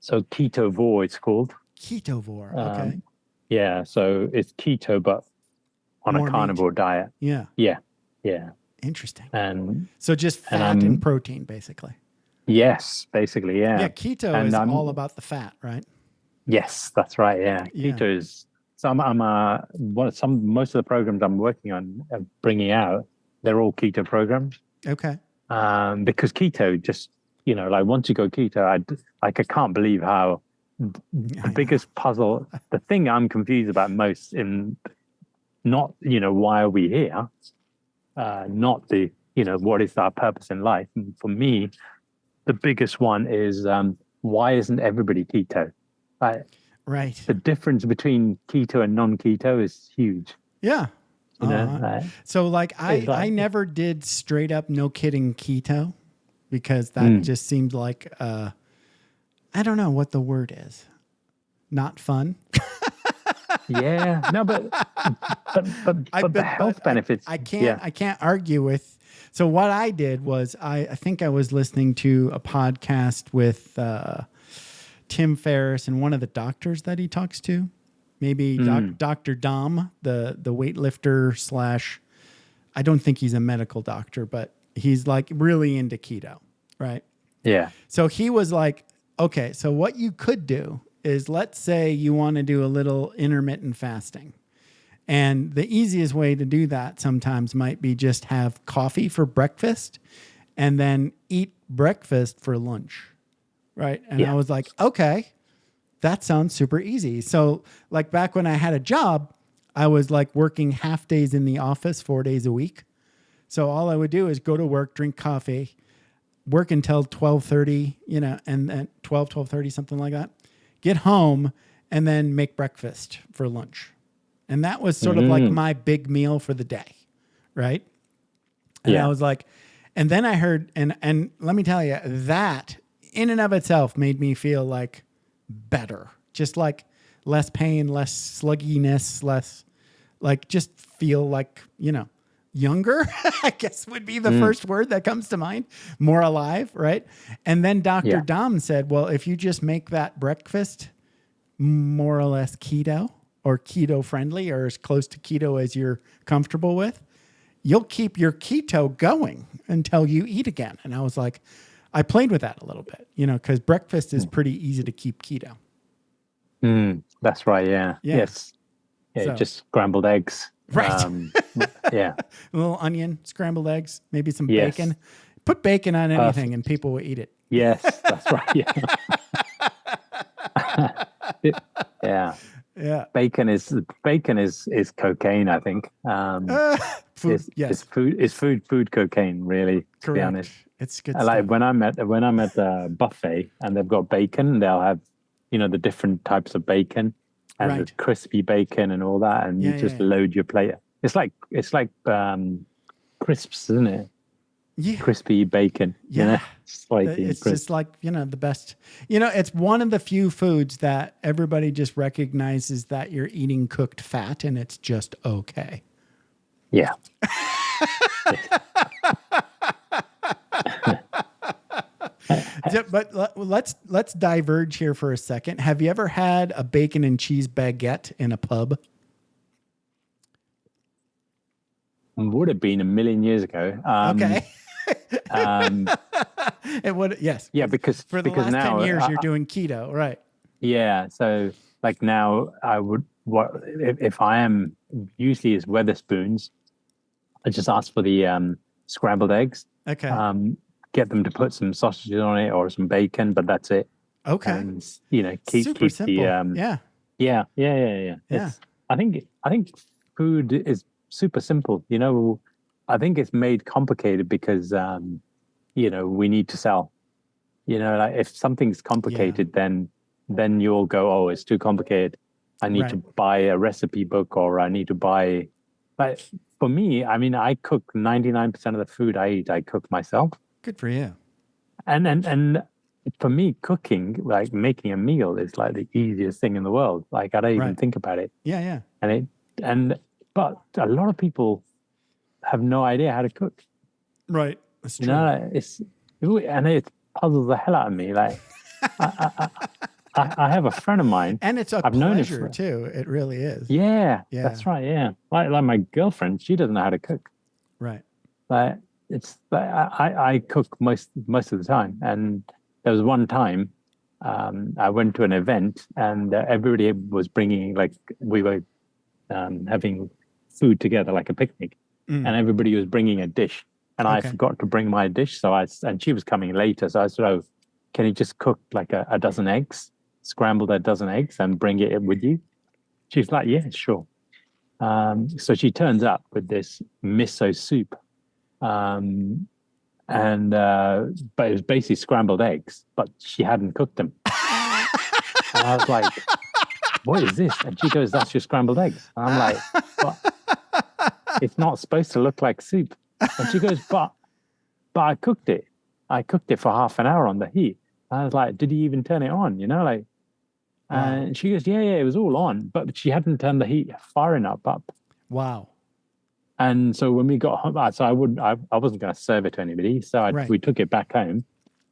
So ketovore, it's called. Ketovore. Okay. Yeah, so it's keto, but on a carnivore diet. Yeah. Interesting. And so just fat and protein, basically. Yes, basically, yeah. Yeah, keto is all about the fat, right? Yes, that's right. Yeah, keto is. So most of the programs I'm working on, bringing out, they're all keto programs. Okay. Because keto just, once you go keto, I can't believe how. The biggest puzzle, the thing I'm confused about most in not, why are we here? Not the, what is our purpose in life? And for me, the biggest one is why isn't everybody keto? Right. The difference between keto and non-keto is huge. Yeah. So I never did straight up, no kidding keto because that just seemed like, I don't know what the word is. Not fun. Yeah. No, but the health benefits. I can't argue with. So what I did was I think I was listening to a podcast with Tim Ferriss and one of the doctors that he talks to. Maybe Dr. Dom, the weightlifter / I don't think he's a medical doctor, but he's like really into keto, right? Yeah. So he was like, okay, so what you could do is let's say you want to do a little intermittent fasting. And the easiest way to do that sometimes might be just have coffee for breakfast and then eat breakfast for lunch, right? And I was like, okay, that sounds super easy. So like back when I had a job, I was like working half days in the office, 4 days a week. So all I would do is go to work, drink coffee, work until 12:30, and then 12:30, something like that. Get home and then make breakfast for lunch. And that was sort of like my big meal for the day. Right. And I was like, and then I heard, and let me tell you, that in and of itself made me feel like better, just like less pain, less slugginess, less like just feel like, younger, I guess would be the first word that comes to mind, more alive. Right. And then Dr. Dom said, well, if you just make that breakfast more or less keto or keto friendly or as close to keto as you're comfortable with, you'll keep your keto going until you eat again. And I was like, I played with that a little bit, because breakfast is pretty easy to keep keto. That's right. Yeah. Yes. Yeah. So, just scrambled eggs. Right. Yeah. A little onion, scrambled eggs, maybe some bacon. Put bacon on anything and people will eat it. Yes, that's right. Yeah. Yeah. Bacon is cocaine, I think. Food, it's food cocaine, really, to be honest. It's good like stuff. when I'm at a buffet and they've got bacon, they'll have, the different types of bacon and the crispy bacon and all that, and you just load your plate. It's like crisps, isn't it? Yeah. Crispy bacon. Yeah. It's just like, the best. It's one of the few foods that everybody just recognizes that you're eating cooked fat and it's just okay. Yeah. But let's diverge here for a second. Have you ever had a bacon and cheese baguette in a pub? Would have been a million years ago. Okay. It would, yes. Yeah, because last now 10 years you're doing keto, right? Yeah. So like now I would, if I am, usually it's Weatherspoons, I just ask for the scrambled eggs. Okay. Get them to put some sausages on it or some bacon, but that's it. Okay. And keep Super simple. Yeah. I think food is super simple. I think it's made complicated because we need to sell. Like if something's complicated, then you'll go, oh, it's too complicated. I need to buy a recipe book, or I need to buy. But for me, I cook 99% of the food I eat. I cook myself. Good for you. And for me, cooking, like making a meal, is like the easiest thing in the world. Like I don't even think about it. Yeah. But a lot of people have no idea how to cook. Right. That's true. It puzzles the hell out of me. Like I have a friend of mine, and it's a pleasure too. It really is. Yeah, that's right. Yeah, like my girlfriend, she doesn't know how to cook. Right. But it's like I cook most of the time, and there was one time I went to an event and everybody was bringing, like, we were having food together, like a picnic, and everybody was bringing a dish, and I forgot to bring my dish, and she was coming later, so I said, oh, can you just cook like a dozen eggs, scramble a dozen eggs and bring it with you? She's like, yeah, sure. So she turns up with this miso soup. But it was basically scrambled eggs, but she hadn't cooked them. And I was like, what is this? And she goes, that's your scrambled eggs. And I'm like, but it's not supposed to look like soup. And she goes, but I cooked it. I cooked it for half an hour on the heat. And I was like, did you even turn it on? And she goes, yeah, it was all on, but she hadn't turned the heat far enough up. Wow. And so when we got home, I wasn't going to serve it to anybody. So we took it back home.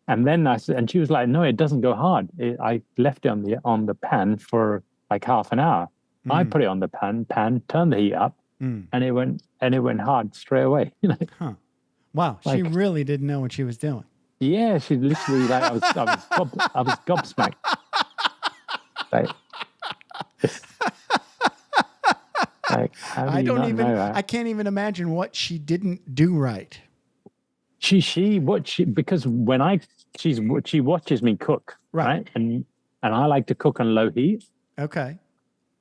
And then and she was like, no, it doesn't go hard. I left it on the pan for like half an hour. I put it on the pan, turned the heat up, and it went hard straight away. Huh. Wow. She really didn't know what she was doing. Yeah. She literally, like, I was gobsmacked. Like, I can't even imagine what she didn't do right. Because she watches me cook, right? And and I like to cook on low heat. Okay.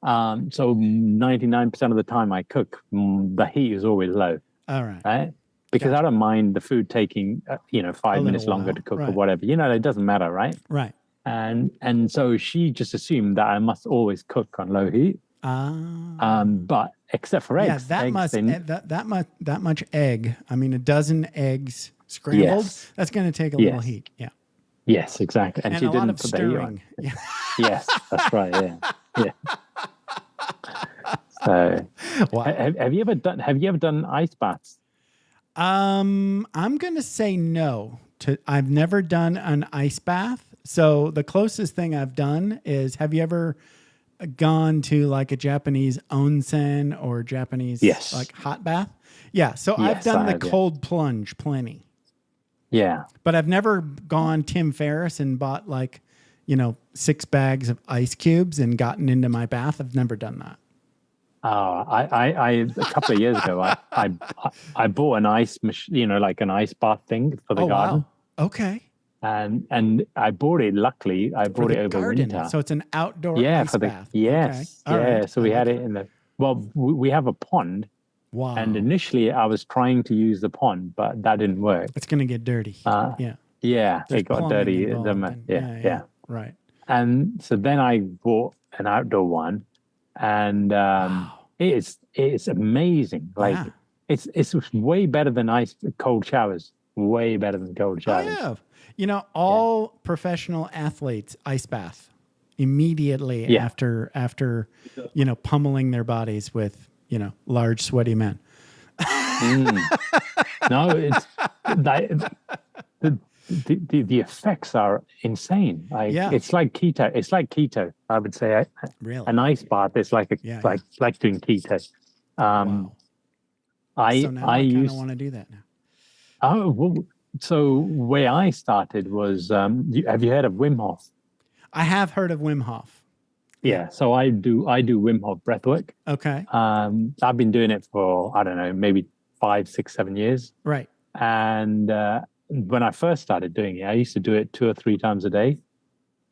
So 99% of the time I cook, the heat is always low, All right. right? Because Gotcha. I don't mind the food taking, 5 minutes longer while, to cook or right. whatever. It doesn't matter, right? Right. And so she just assumed that I must always cook on low heat. But except for eggs, that much egg. I mean, a dozen eggs scrambled. Yes. That's going to take a little Yes. heat. Yeah. Yes, exactly. And she a lot didn't of put the heat on. stirring. Yeah. Yes, that's right. Yeah. So, Wow. have you ever done ice baths? I'm going to say no. I've never done an ice bath. So the closest thing I've done is, have you ever gone to like a Japanese onsen or Japanese Yes. like hot bath? Yeah. So I've Yes, done I the have, yeah. cold plunge plenty. Yeah. But I've never gone Tim Ferriss and bought 6 bags of ice cubes and gotten into my bath. I've never done that. I a couple of years ago, I bought an ice machine, like an ice bath thing for the garden. Wow. Okay. And I bought it. Luckily, I bought it over garden. winter. So it's an outdoor ice bath. Yes. Okay. All right. So we had it in we have a pond. Wow. And initially I was trying to use the pond, but that didn't work. It's going to get dirty. Yeah. There's It got dirty. Yeah. Right. And so then I bought an outdoor one, and Wow. it's amazing. Like it's way better than cold showers. Way better than cold showers. All professional athletes ice bath immediately after pummeling their bodies with large sweaty men. No, it's the effects are insane. It's like keto. It's like keto. I would say really an ice bath is like like doing keto. Wow. So now I kind of want to do that now. Oh well. So where I started was, have you heard of Wim Hof? I have heard of Wim Hof. Yeah. So I do Wim Hof breathwork. Okay. I've been doing it for, I don't know, maybe 5, 6, 7 years. Right. And when I first started doing it, I used to do it 2 or 3 times a day.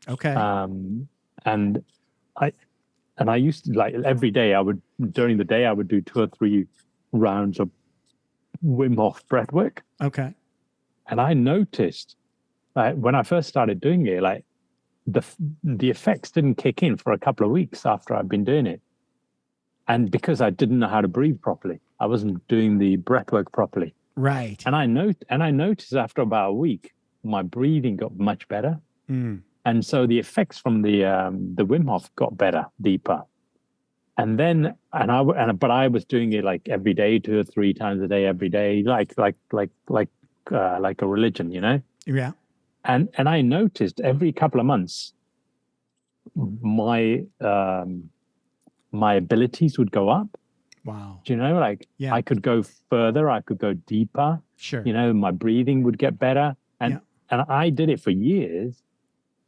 Okay. And I used to, like, every day during the day, I would do 2 or 3 rounds of Wim Hof breathwork. Okay. And I noticed when I first started doing it, like the effects didn't kick in for a couple of weeks after I'd been doing it. And because I didn't know how to breathe properly, I wasn't doing the breathwork properly. Right. And I noticed after about a week, my breathing got much better. And so the effects from the Wim Hof got better, deeper. And then, but I was doing it like every day, 2 or 3 times a day, every day, like a religion, Yeah. And I noticed every couple of months, my abilities would go up. Wow. Do you know, I could go further, I could go deeper. Sure. My breathing would get better. And I did it for years.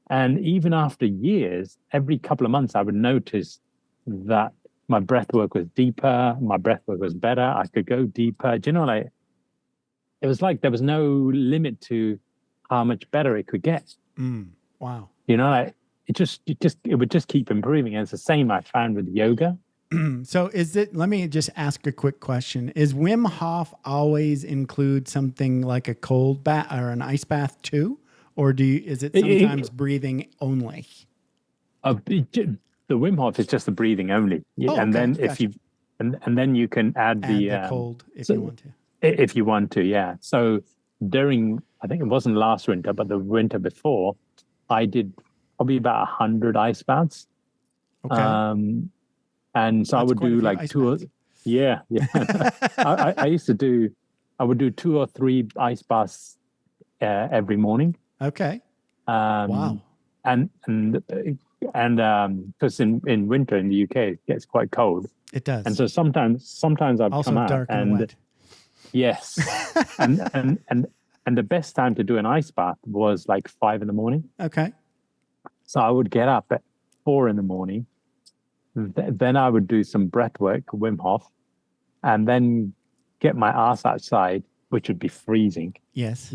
And even after years, every couple of months, I would notice that my breath work was deeper, my breath work was better. I could go deeper. Do you know, it was like there was no limit to how much better it could get. Wow. It would just keep improving. And it's the same I found with yoga. So let me just ask a quick question. Is Wim Hof always include something like a cold bath or an ice bath too? Or is it sometimes breathing only? The Wim Hof is just the breathing only. And then and then you can add the cold if you want to. If you want to, yeah. So I think it wasn't last winter, but the winter before, I did probably about 100 ice baths. Okay. And so I would do like 2 or I used to do. I would do 2 or 3 ice baths every morning. Okay. Wow. And because in winter in the UK it gets quite cold. It does. And so sometimes I'd also come out dark and wet. Yes. and the best time to do an ice bath was like 5 a.m. Okay. So I would get up at 4 a.m. Then I would do some breath work, Wim Hof, and then get my ass outside, which would be freezing. Yes.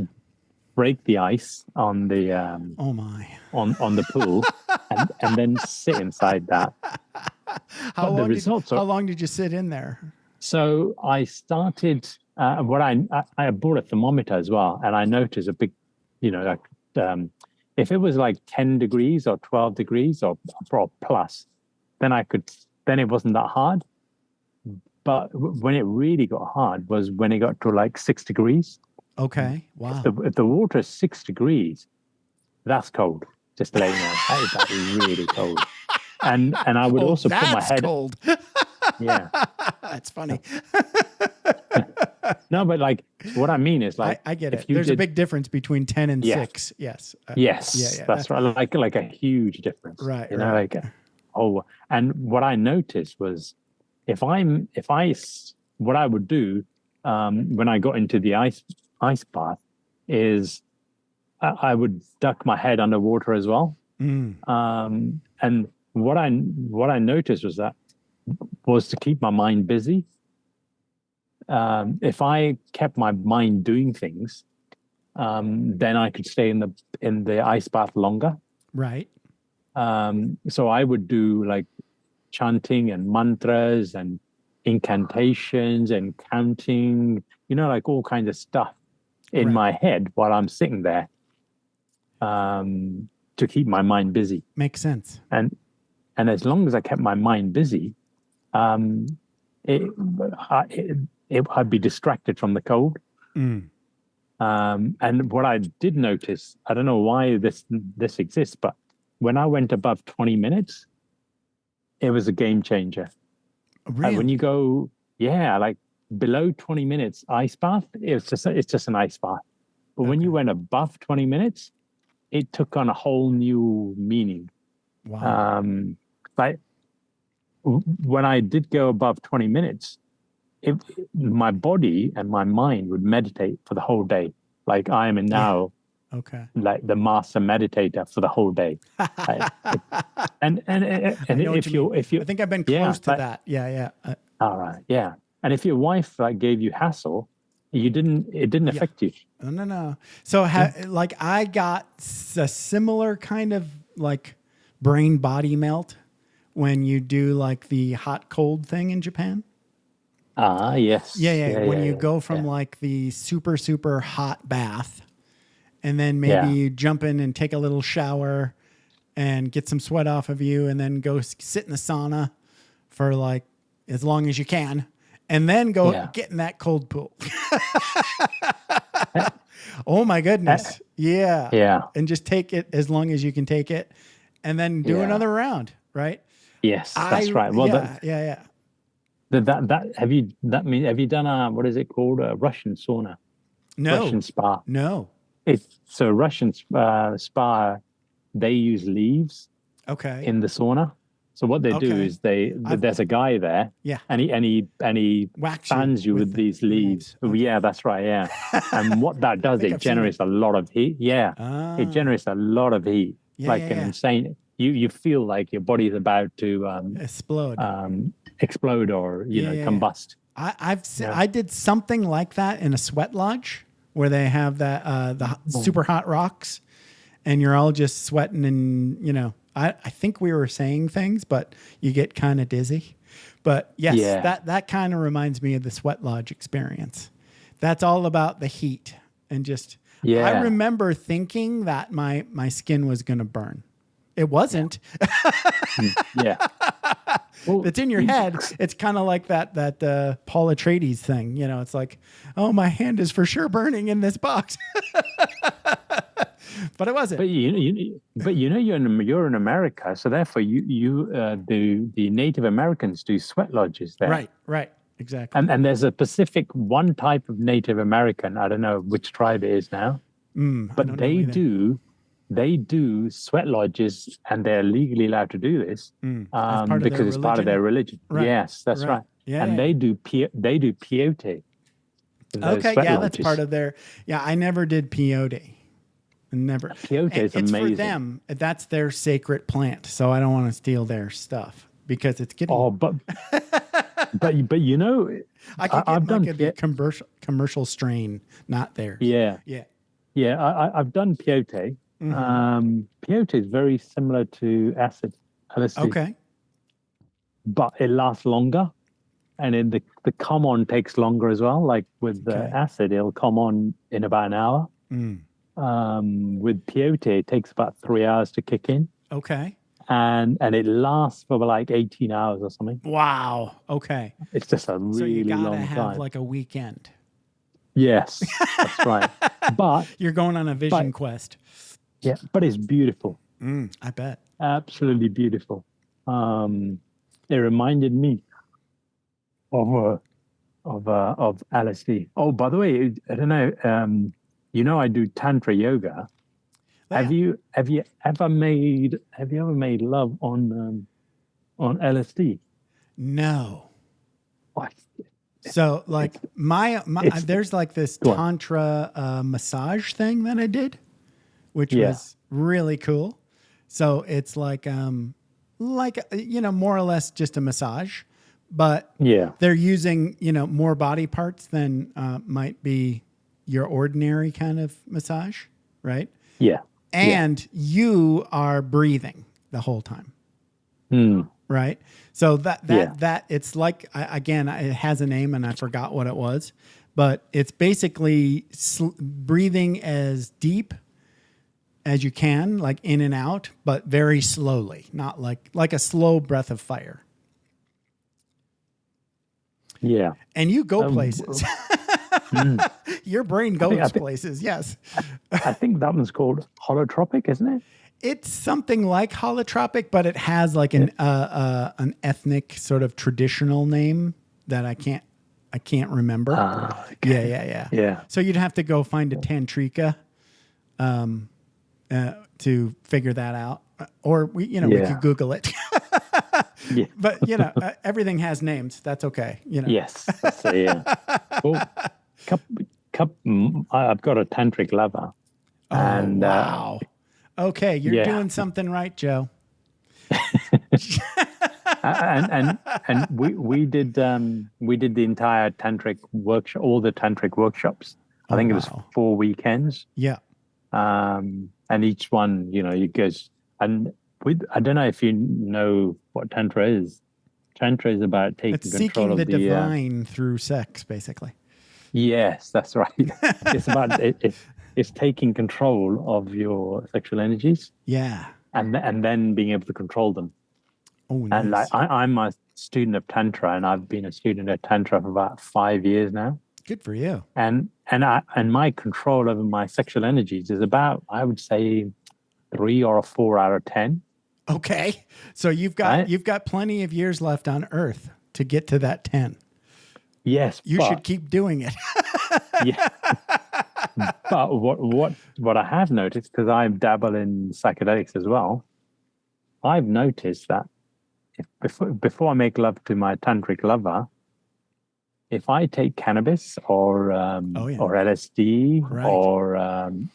break the ice on the Oh my. on the pool, and then sit inside that. How But long did you sit in there? So I started. I bought a thermometer as well, and I noticed a big, if it was like 10 degrees or 12 degrees or plus, then it wasn't that hard. But when it really got hard was when it got to like 6 degrees. Okay. Wow. If the water is 6 degrees, that's cold. Just to let you know, that is really cold. And I would also put my head. Cold. Yeah, that's funny. No, but like what I mean is like I get it. There's a big difference between 10 and 6. Yes. Yes. That's right. Like a huge difference. Right. You know, and what I noticed was what I would do when I got into the ice bath is I would duck my head underwater as well. And what I noticed was to keep my mind busy. If I kept my mind doing things, then I could stay in the ice bath longer. Right. So I would do like chanting and mantras and incantations and counting, like all kinds of stuff in my head while I'm sitting there, to keep my mind busy. Makes sense. And as long as I kept my mind busy, I'd be distracted from the cold. And what I did notice, I don't know why this exists, but when I went above 20 minutes, it was a game changer. Really? When you go, like below 20 minutes ice bath, it's just an ice bath. But when you went above 20 minutes, it took on a whole new meaning. Wow. Like when I did go above 20 minutes, my body and my mind would meditate for the whole day. Like I am now, like the master meditator for the whole day. And if you, I think I've been close to that. Yeah. All right. Yeah. And if your wife gave you hassle, it didn't affect you. No. So like I got a similar kind of like brain body melt when you do like the hot cold thing in Japan. Yes. Yeah. When you go from like the super, super hot bath and then maybe you jump in and take a little shower and get some sweat off of you and then go sit in the sauna for like as long as you can and then go get in that cold pool. Oh my goodness. Yeah. And just take it as long as you can take it and then do another round, right? Yes, that's right. Well, yeah. Have you done what is it called, a Russian sauna? No. Russian spa. No. It's a Russian spa. They use leaves. Okay. In the sauna. So what they do is there's a guy there. Yeah. And he fans you with these leaves. Okay. Yeah, that's right. Yeah. And what that does, it generates a lot of heat. Yeah. It generates a lot of heat. An insane. You feel like your body is about to explode. Explode or combust. I did something like that in a sweat lodge where they have that the super hot rocks and you're all just sweating and I think we were saying things, but you get kind of dizzy. But yes, that kind of reminds me of the sweat lodge experience. That's all about the heat and just I remember thinking that my skin was going to burn. It wasn't. Yeah. Well, it's in your head. It's kind of like that Paul Atreides thing. It's like, oh, my hand is for sure burning in this box. But it wasn't. But you're in America, so therefore the Native Americans do sweat lodges there. Right, exactly. And there's a specific one type of Native American. I don't know which tribe it is now, but they do sweat lodges, and they're legally allowed to do this because it's part of their religion. Right. Yes, that's right. Yeah, and they do peyote. Okay, that's part of their. Yeah, I never did peyote. Never. Peyote is amazing. For them. That's their sacred plant, so I don't want to steal their stuff because it's getting. Oh, but I could get a commercial strain, not theirs. Yeah. Yeah, I've done peyote. Peyote is very similar to acid, LSD, Okay. but it lasts longer, and the come on takes longer as well. Like with the Okay. acid, it'll come on in about an hour. Mm. With peyote, it takes about 3 hours to kick in, Okay. and it lasts for like 18 hours or something. Wow. Okay. It's just a So you really gotta long have time. like a weekend. Yes, that's right. But You're going on a vision quest. yeah, but it's beautiful. I bet. Absolutely beautiful. It reminded me of LSD. Oh, by the way, I don't know. I do Tantra yoga. Yeah. Have you ever made love on LSD? No. What? So like my there's like this Go on. Tantra massage thing that I did, which Yeah. was really cool. So it's like more or less just a massage, but Yeah. they're using, more body parts than might be your ordinary kind of massage, right? Yeah. And you are breathing the whole time. Right. So that it's like, again, it has a name and I forgot what it was, but it's basically breathing as deep as you can, like in and out, but very slowly, not like a slow breath of fire. Yeah. And you go places. Your brain goes places. Yes. I think that one's called holotropic, isn't it? It's something like holotropic, but it has like an ethnic sort of traditional name that I can't remember. Okay. Yeah. So you'd have to go find a tantrika to figure that out, or we could Google it. Yeah. But everything has names. That's okay. Yes. So, yeah. Well, I've got a tantric lover. And wow. Okay, you're doing something right, Joe. and we did the entire tantric workshop, all the tantric workshops. I think it was 4 weekends. Yeah. And each one, you goes, and I don't know if you know what Tantra is. Tantra is about taking control seeking of the divine through sex, basically. Yes, that's right. It's about it's taking control of your sexual energies. Yeah. And then being able to control them. Oh, nice. And like I'm a student of Tantra, and I've been a student of Tantra for about 5 years now. Good for you. And my control over my sexual energies is about, I would say, 3 or 4 out of 10. Okay. So you've got plenty of years left on Earth to get to that 10. Yes. You should keep doing it. Yeah. But what I have noticed, because I dabble in psychedelics as well, I've noticed that before I make love to my tantric lover, if I take cannabis or LSD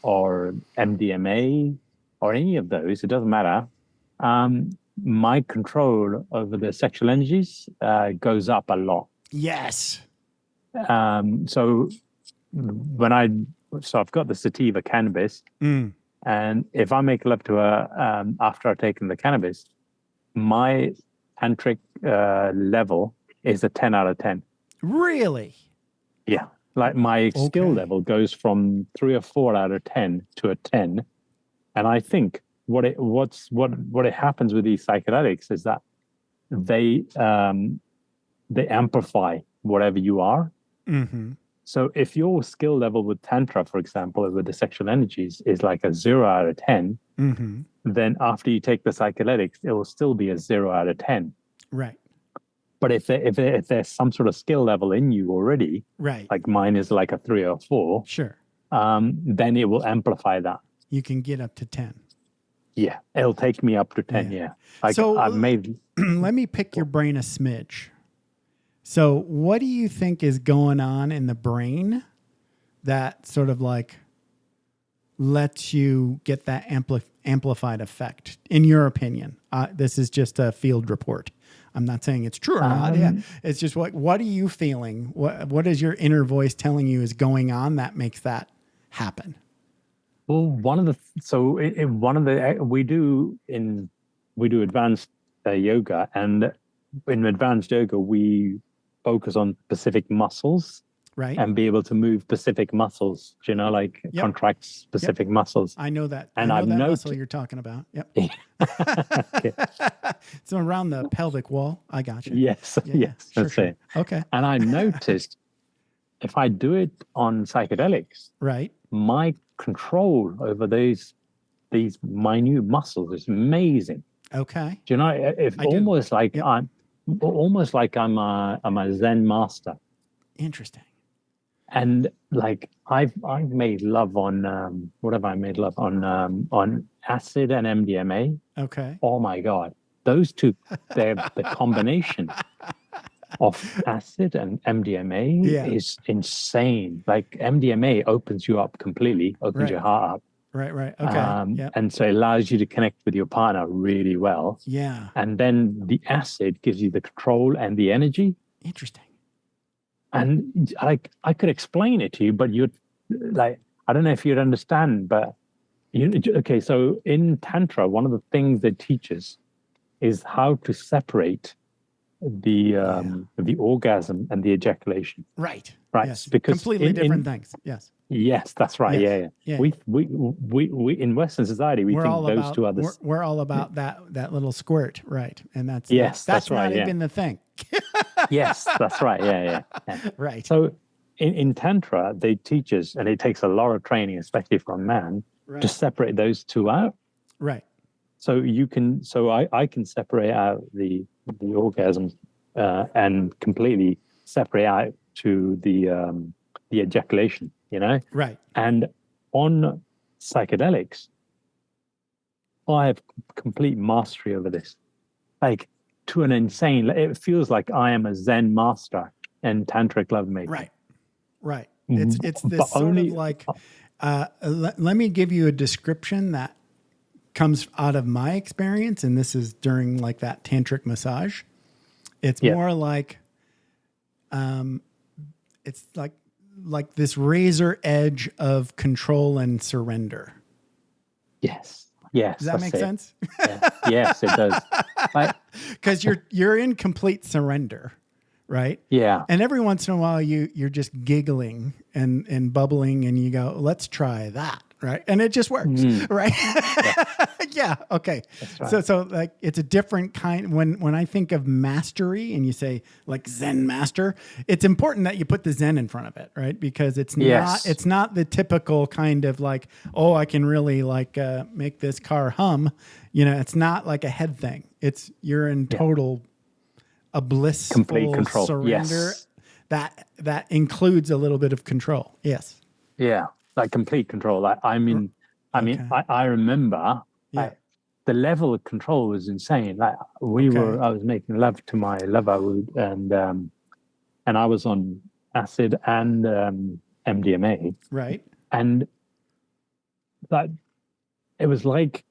or MDMA or any of those, it doesn't matter. My control over the sexual energies goes up a lot. Yes. So I've got the sativa cannabis, and if I make love to her after I've taken the cannabis, my tantric level is a 10 out of 10. Really? Yeah. Like my skill level goes from 3 or 4 out of 10 to a 10. And I think what happens with these psychedelics is that they amplify whatever you are. Mm-hmm. So if your skill level with Tantra, for example, with the sexual energies is like a 0 out of 10, then after you take the psychedelics, it will still be a 0 out of 10. Right. But if there's some sort of skill level in you already, right, like mine is like a 3 or 4, sure, then it will amplify that. You can get up to 10. Yeah, it'll take me up to 10. Yeah. Like so I've made. Let me pick your brain a smidge. So what do you think is going on in the brain that sort of like lets you get that amplified effect, in your opinion? This is just a field report. I'm not saying it's true or not. Yeah, it's just what are you feeling? What is your inner voice telling you is going on that makes that happen? Well, one of the so in one of the we do advanced yoga, and in advanced yoga we focus on specific muscles Right. and be able to move specific muscles. You know, like Yep. contract specific muscles. I know that. And I know I've that noticed. muscle you're talking about. Yep. Okay. So around the pelvic wall. I got you. Yes, Yeah, yes, sure, that's sure. it. Okay. And I noticed if I do it on psychedelics, Right. my control over these minute muscles is amazing. Okay. Do you know? If I do. almost like Yep. I'm a Zen master, Interesting. and like I've made love on what have I made love on acid and MDMA. Okay. Oh my God, those two, they're the combination of acid and MDMA Yeah. is insane. Like MDMA opens you up completely, opens Right. your heart up. Right. Okay. Yep. And so it allows you to connect with your partner really well. Yeah. And then the acid gives you the control and the energy. Interesting. And like I could explain it to you, but you'd like, I don't know if you'd understand, but okay. So in Tantra, one of the things they teach us is how to separate the orgasm and the ejaculation. Right. Right. Yes. Because completely different things. Yes. Yes, that's right. Yes. Yeah. Yeah. We in Western society we We're think all those about two are the we're all about that little squirt, right? And that's Yes, that's that's right, not yeah. even the thing. Yes, that's right. Yeah. Right. So in Tantra, they teach us, and it takes a lot of training, especially for a man, to Right. separate those two out. Right. So I can separate out the orgasm and completely separate out to the ejaculation, you know? Right. And on psychedelics, I have complete mastery over this. Like to an insane, it feels like I am a Zen master in tantric lovemaking. Right. It's this But sort only- of like let me give you a description that comes out of my experience, and this is during like that tantric massage. It's Yeah. more like it's like this razor edge of control and surrender. Yes. Does that make sense? Yeah. Yes, it does. Because you're in complete surrender, right? Yeah. And every once in a while you're just giggling and bubbling, and you go, let's try that, right? And it just works, right? Yeah. Okay. That's right. So like it's a different kind. When I think of mastery, and you say like Zen master, it's important that you put the Zen in front of it, right? Because it's not the typical kind of like, oh, I can really like make this car hum. You know, it's not like a head thing. It's you're in total a blissful Complete control. surrender. Yes. That includes a little bit of control. Yes. Yeah. Like complete control. Like I remember like, the level of control was insane. Like I was making love to my lover, and I was on acid and MDMA. Right. And that it was like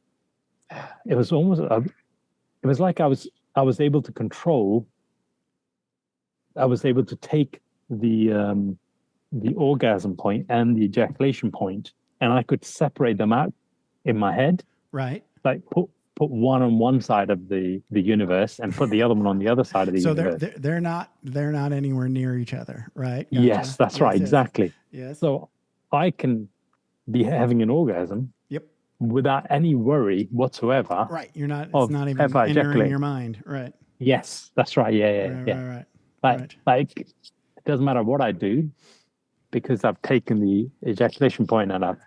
I was able to control. I was able to take the orgasm point and the ejaculation point, and I could separate them out in my head. Right. Like put one on one side of the universe and put the other one on the other side of the universe. So they're not anywhere near each other, right? Gotcha. Yes, that's right, exactly. Yes. So I can be having an orgasm. Yep. Without any worry whatsoever. Right. You're not. It's not even entering your mind. Right. Yes, that's right. Yeah. Right. Like it doesn't matter what I do, because I've taken the ejaculation point and I've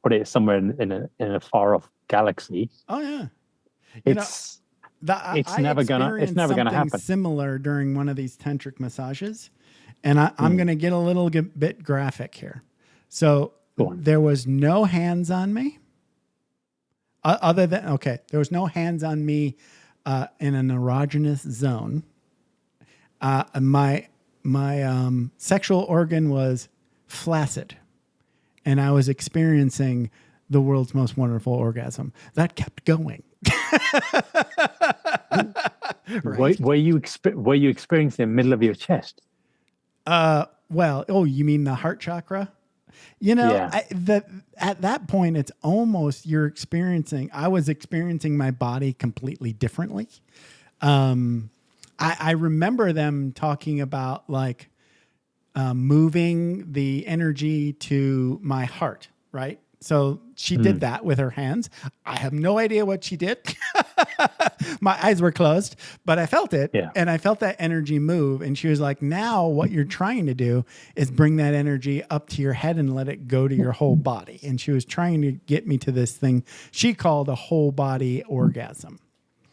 put it somewhere in a far off galaxy. Oh yeah. It's never gonna happen. Similar during one of these tantric massages, and I'm going to get a little bit graphic here. So there was no hands on me. There was no hands on me in an erogenous zone. My sexual organ was flaccid, and I was experiencing the world's most wonderful orgasm that kept going. Right. Were you experiencing the middle of your chest? You mean the heart chakra? You know, Yeah. At that point, it's almost I was experiencing my body completely differently. I remember them talking about like moving the energy to my heart, right? So she did that with her hands. I have no idea what she did. My eyes were closed, but I felt it. Yeah. And I felt that energy move. And she was like, now what you're trying to do is bring that energy up to your head and let it go to your whole body. And she was trying to get me to this thing she called a whole body orgasm.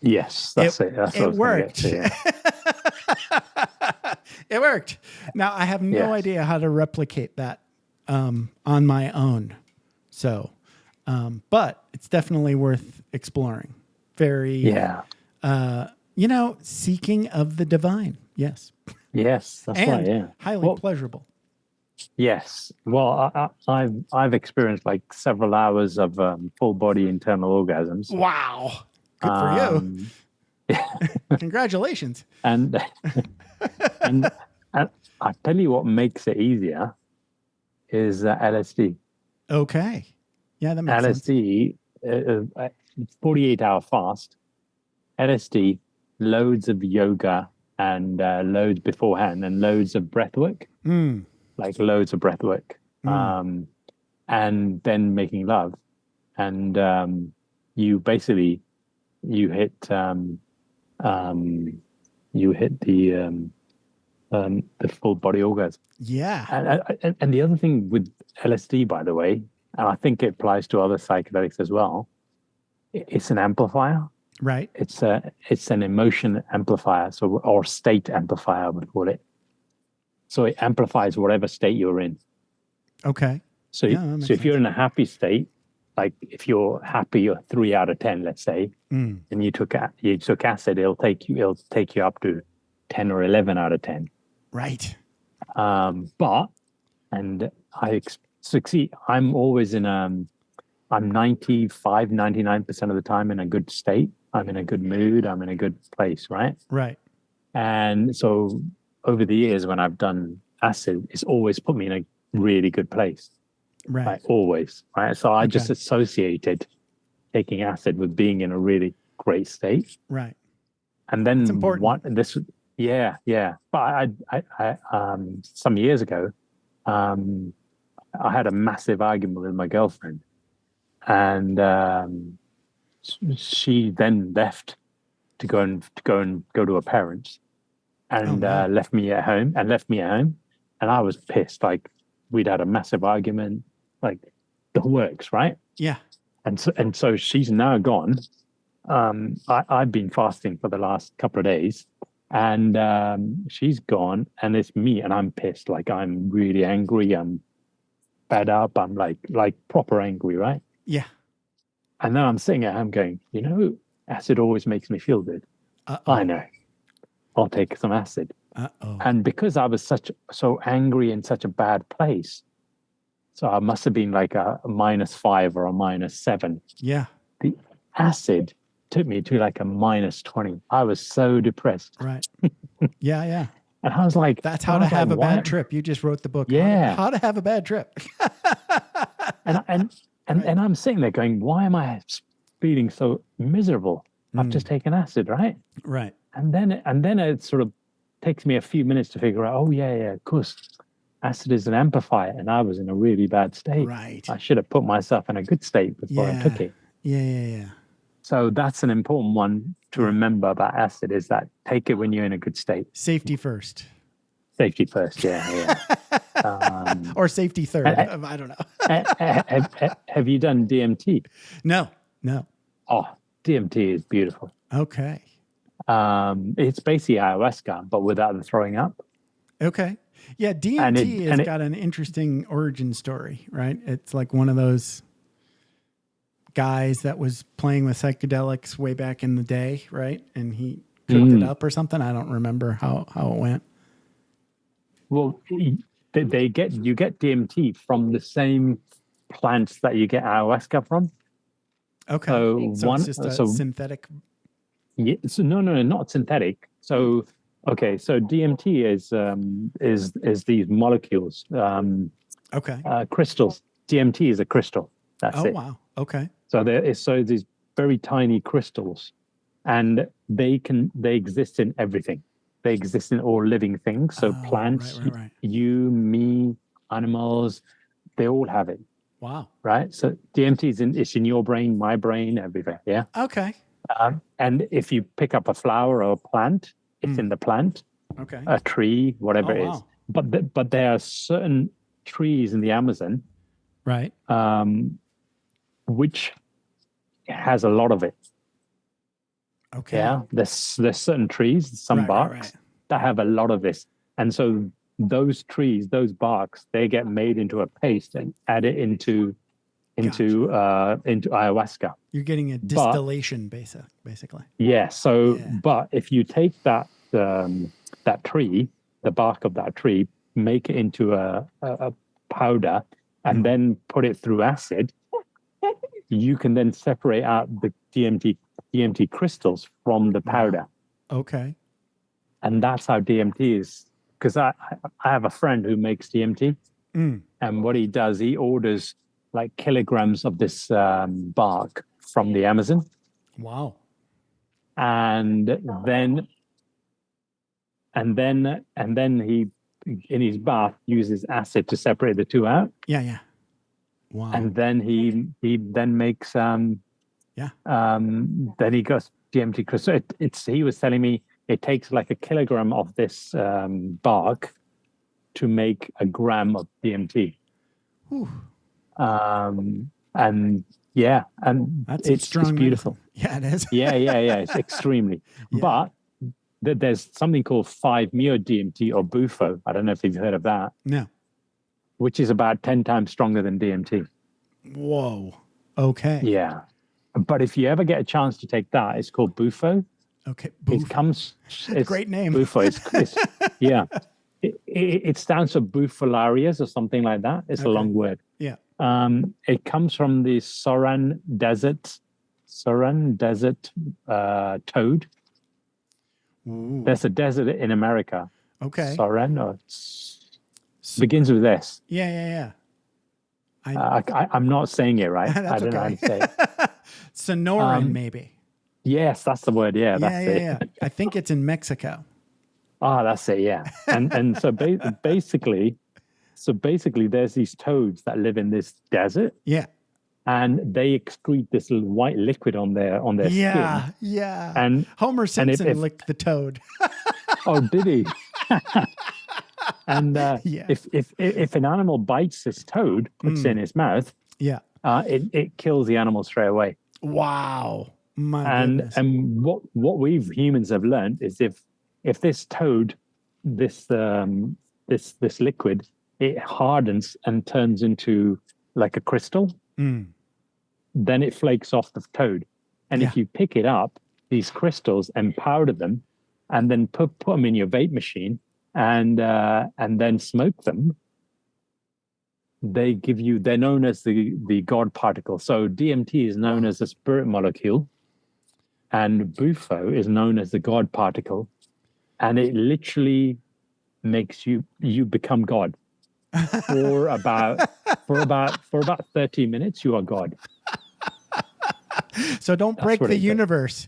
Yes, that's it. That's what I It was gonna get worked. to, yeah. It worked. Now I have no Yes. idea how to replicate that on my own. So, but it's definitely worth exploring. Very, Yeah. Seeking of the divine. Yes. Yes, that's And right. Yeah. highly Well, pleasurable. yes. Well, I've experienced like several hours of full body internal orgasms. Wow. Good for Um, you. Congratulations. and and I tell you what makes it easier is LSD. Okay. Yeah, that makes sense. LSD, 48-hour fast. LSD, loads of yoga and loads beforehand and loads of breath work, like loads of breath work, and then making love. And you basically, you hit the full body orgasm. Yeah. And the other thing with LSD, by the way, and I think it applies to other psychedelics as well, it's an amplifier. Right. It's an emotion amplifier, or state amplifier, I would call it. So it amplifies whatever state you're in. Okay. So if you're in a happy state, like if you're happy, you're 3 out of 10, let's say, and you took acid, it'll take you up to 10 or 11 out of 10. Right. But I succeed. I'm always I'm 95, 99% of the time in a good state. I'm in a good mood. I'm in a good place, right? Right. And so over the years when I've done acid, it's always put me in a really good place. Right. Like always, right? So I just associated taking acid with being in a really great state. Right. And then it's important. Yeah. But I some years ago, I had a massive argument with my girlfriend, and she then left to go to her parents, and left me at home. And I was pissed. Like we'd had a massive argument, like the works, right? Yeah. And so she's now gone. I've been fasting for the last couple of days, and she's gone, and it's me, and I'm pissed. Like I'm really angry. I'm fed up. I'm like proper angry, right? Yeah. And then I'm sitting at home going, acid always makes me feel good. I know. I'll take some acid. And because I was so angry in such a bad place, so I must have been like a -5 or a -7. Yeah. The acid took me to like a -20. I was so depressed. Right. Yeah. And I was like, that's how to have a bad trip. You just wrote the book. Yeah. How to have a bad trip. and I'm sitting there going, why am I feeling so miserable? I've just taken acid, right? Right. And then it sort of takes me a few minutes to figure out, of course, acid is an amplifier, and I was in a really bad state. Right. I should have put myself in a good state before I took it. Yeah. So that's an important one to remember about acid, is that take it when you're in a good state. Safety first. Safety first, yeah. Or safety third. I don't know. Have you done DMT? No. Oh, DMT is beautiful. Okay. It's basically ayahuasca, but without the throwing up. Okay. Yeah, DMT has got an interesting origin story, right? It's like one of those guys that was playing with psychedelics way back in the day, right? And he cooked it up or something. I don't remember how it went. Well, you get DMT from the same plants that you get ayahuasca from. Okay. So it's just a synthetic. Yeah. So no, not synthetic. So okay. So DMT is these molecules. Okay. Crystals. DMT is a crystal. That's Oh, it. wow. Okay. So these very tiny crystals, and they exist in everything. They exist in all living things. So plants, right. you, me, animals, they all have it. Wow. Right. So DMT it's in your brain, my brain, everywhere. Yeah. Okay. And if you pick up a flower or a plant, it's in the plant, Okay. a tree, whatever Oh, it is. wow. But there are certain trees in the Amazon Right. which has a lot of it. Okay. Yeah, there's certain trees, some barks that have a lot of this, and so those trees, those barks, they get made into a paste and add it into ayahuasca. You're getting a distillation, basically. Yeah. So, but if you take that tree, the bark of that tree, make it into a powder, and then put it through acid, you can then separate out the DMT crystals from the powder. Okay. And that's how DMT is. Because I have a friend who makes DMT, and what he does, he orders like kilograms of this bark from the Amazon. Wow. And then he, in his bath, uses acid to separate the two out. Yeah. Wow. And then he then makes then he goes DMT crystal. He was telling me it takes like a kilogram of this bark to make a gram of DMT. Whew. And that's it's beautiful. Medicine. Yeah, it is. yeah. It's extremely. But there's something called 5-meo-DMT or Bufo. I don't know if you've heard of that. No. Which is about 10 times stronger than DMT. Whoa. Okay. Yeah. But if you ever get a chance to take that, it's called Bufo. Okay. It's great name. Bufo. It's yeah. It stands for bufalarias or something like that. It's a long word. Yeah. It comes from the Soran Desert toad. Ooh. There's a desert in America. Okay. Soran begins with S. Yeah. I'm not saying it right. I don't know how to say it. Sonoran, maybe. Yes, that's the word. Yeah, that's it. Yeah. I think it's in Mexico. That's it. Yeah, and so basically, there's these toads that live in this desert. Yeah. And they excrete this little white liquid on their skin. Yeah. And Homer Simpson licked the toad. Oh, did he? And if an animal bites this toad, puts it in its mouth, it kills the animal straight away. Wow. My goodness. And what we humans have learned is if this toad, this liquid, it hardens and turns into like a crystal, then it flakes off the toad. And if you pick it up, these crystals, and powder them, and then put them in your vape machine, and then smoke them, they're known as the God particle. So DMT is known as the spirit molecule, and Bufo is known as the God particle, and it literally makes you become God. For about 30 minutes, you are God. So don't break the universe.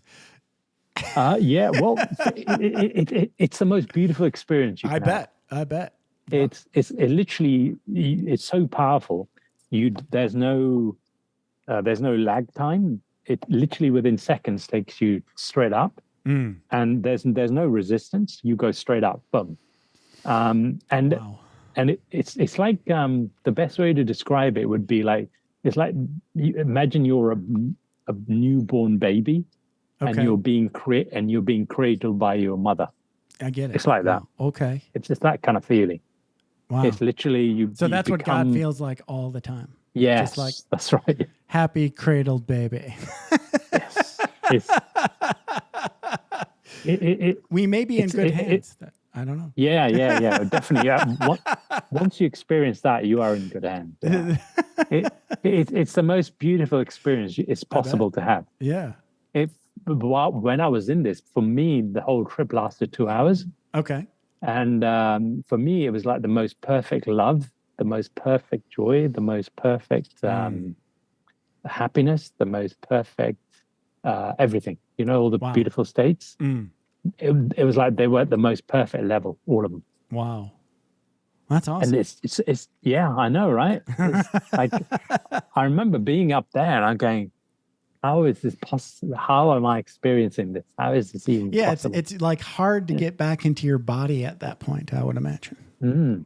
Yeah, well, it's the most beautiful experience you can have. I bet. It's literally, it's so powerful. There's no lag time. It literally within seconds takes you straight up, and there's no resistance. You go straight up, boom. And it's like the best way to describe it would be like, it's like imagine you're a newborn baby, and you're being cradled by your mother. I get it. It's like that. Okay. It's just that kind of feeling. Wow. It's literally you. So that's what God feels like all the time. Yes, just like that's right. Happy cradled baby. Yes. We may be in good hands. I don't know. Yeah, definitely. Yeah. Once you experience that, you are in good hands. Yeah. It's the most beautiful experience it's possible to have. Yeah. When I was in this, for me, the whole trip lasted 2 hours. Okay. And for me, it was like the most perfect love the most perfect joy, the most perfect happiness, the most perfect everything. All the beautiful states. It was like they were at the most perfect level, all of them. Wow. That's awesome. And it's yeah, I know, right? It's like, I remember being up there and I'm going, how is this possible? How am I experiencing this? How is this even possible? It's like hard to get back into your body at that point, I would imagine. Yeah.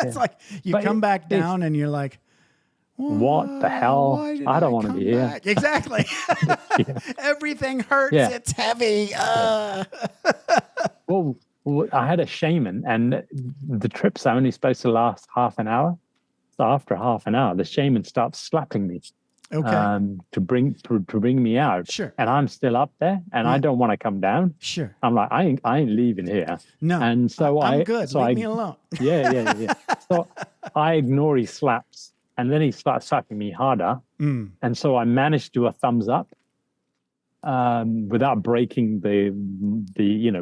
It's like you come back down and you're like, what the hell? I don't want to be here. Exactly. Everything hurts. Yeah. It's heavy. Well, I had a shaman, and the trips are only supposed to last half an hour. So after half an hour, the shaman starts slapping me. Okay. To bring me out. Sure. And I'm still up there, and I don't want to come down. Sure. I'm like, I ain't leaving here. No. And so I'm good. So Leave me alone. Yeah. So I ignore his slaps, and then he starts slapping me harder. And so I managed to do a thumbs up, without breaking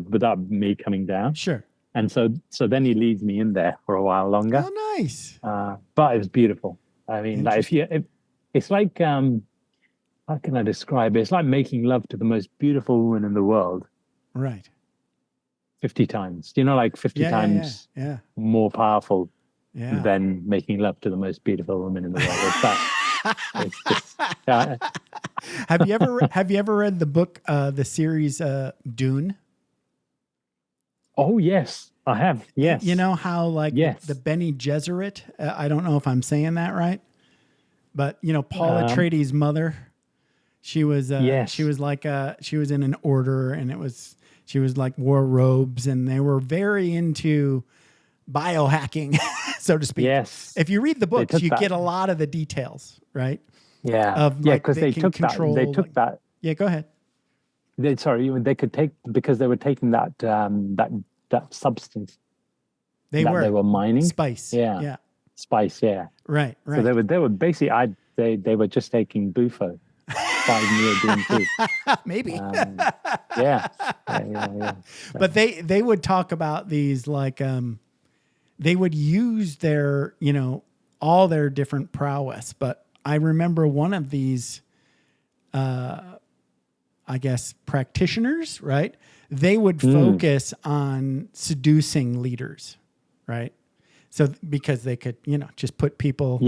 without me coming down. Sure. And so then he leaves me in there for a while longer. Oh, nice. But it was beautiful. I mean, like it's like, how can I describe it? It's like making love to the most beautiful woman in the world. Right. 50 times. 50 times more powerful than making love to the most beautiful woman in the world. It's that. It's just, Have you ever read the book, the series Dune? Oh, yes, I have. Yes. You know how the Bene Gesserit, I don't know if I'm saying that right, but Paul Atreides' mother, she was she was in an order, and she was like wore robes, and they were very into biohacking, so to speak. Yes. If you read the books, you get a lot of the details, right? Yeah. Because they took that. Yeah, go ahead. They could take, because they were taking that substance. They were mining spice. Yeah. Spice. Yeah. Right. So they were basically they were just taking bufo. 5 year DMT. Maybe. Yeah. But they would talk about these they would use their, all their different prowess. But I remember one of these, I guess, practitioners, right? They would focus on seducing leaders, right? So because they could, just put people,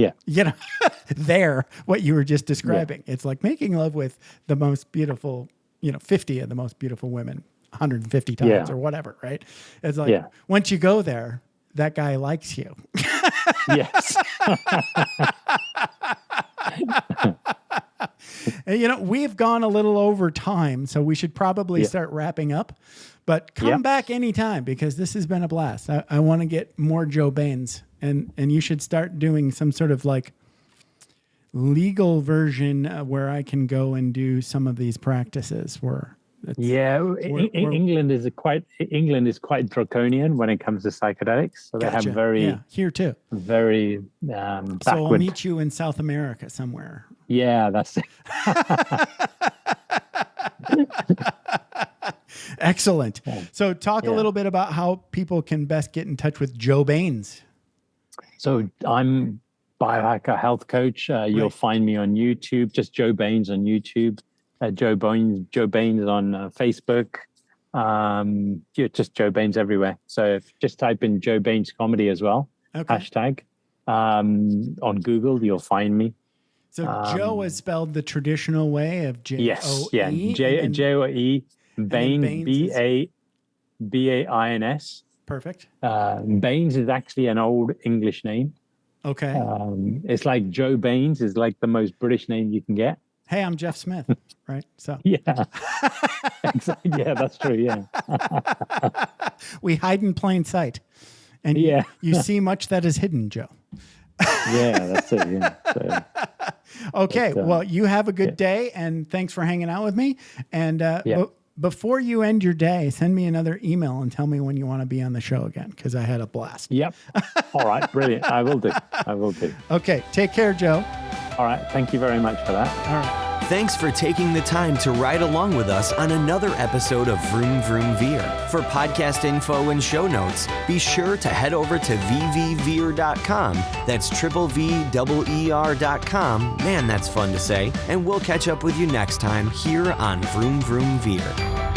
there, what you were just describing. Yeah. It's like making love with the most beautiful, 50 of the most beautiful women, 150 times or whatever, right? It's like, once you go there, that guy likes you. Yes. And, we've gone a little over time, so we should probably start wrapping up. But come back anytime, because this has been a blast. I want to get more Joe Bains, and you should start doing some sort of legal version where I can go and do some of these practices. England is quite draconian when it comes to psychedelics. So they have here too. Very backward. So I'll meet you in South America somewhere. Yeah, that's it. Excellent. So talk a little bit about how people can best get in touch with Joe Bains. So I'm biohacker health coach. You'll find me on YouTube, just Joe Bains on YouTube. Joe Bains on Facebook. Just Joe Bains everywhere. So just type in Joe Bains comedy as well. Okay. Hashtag. On Google, you'll find me. So Joe is spelled the traditional way of J-O-E? Yes, yeah. J-O-E, Bains, B-A-I-N-S. Perfect. Bains is actually an old English name. Okay. It's like Joe Bains is like the most British name you can get. Hey, I'm Jeff Smith, right? So yeah, exactly. Yeah, that's true. Yeah, we hide in plain sight, and you see much that is hidden, Joe. Yeah, that's it. Yeah. So, okay, well, you have a good day, and thanks for hanging out with me. And before you end your day, send me another email and tell me when you want to be on the show again, because I had a blast. Yep. All right, brilliant. I will do. Okay, take care, Joe. All right. Thank you very much for that. All right. Thanks for taking the time to ride along with us on another episode of Vroom Vroom Veer. For podcast info and show notes, be sure to head over to vvveer.com. That's VVER.com. Man, that's fun to say. And we'll catch up with you next time here on Vroom Vroom Veer.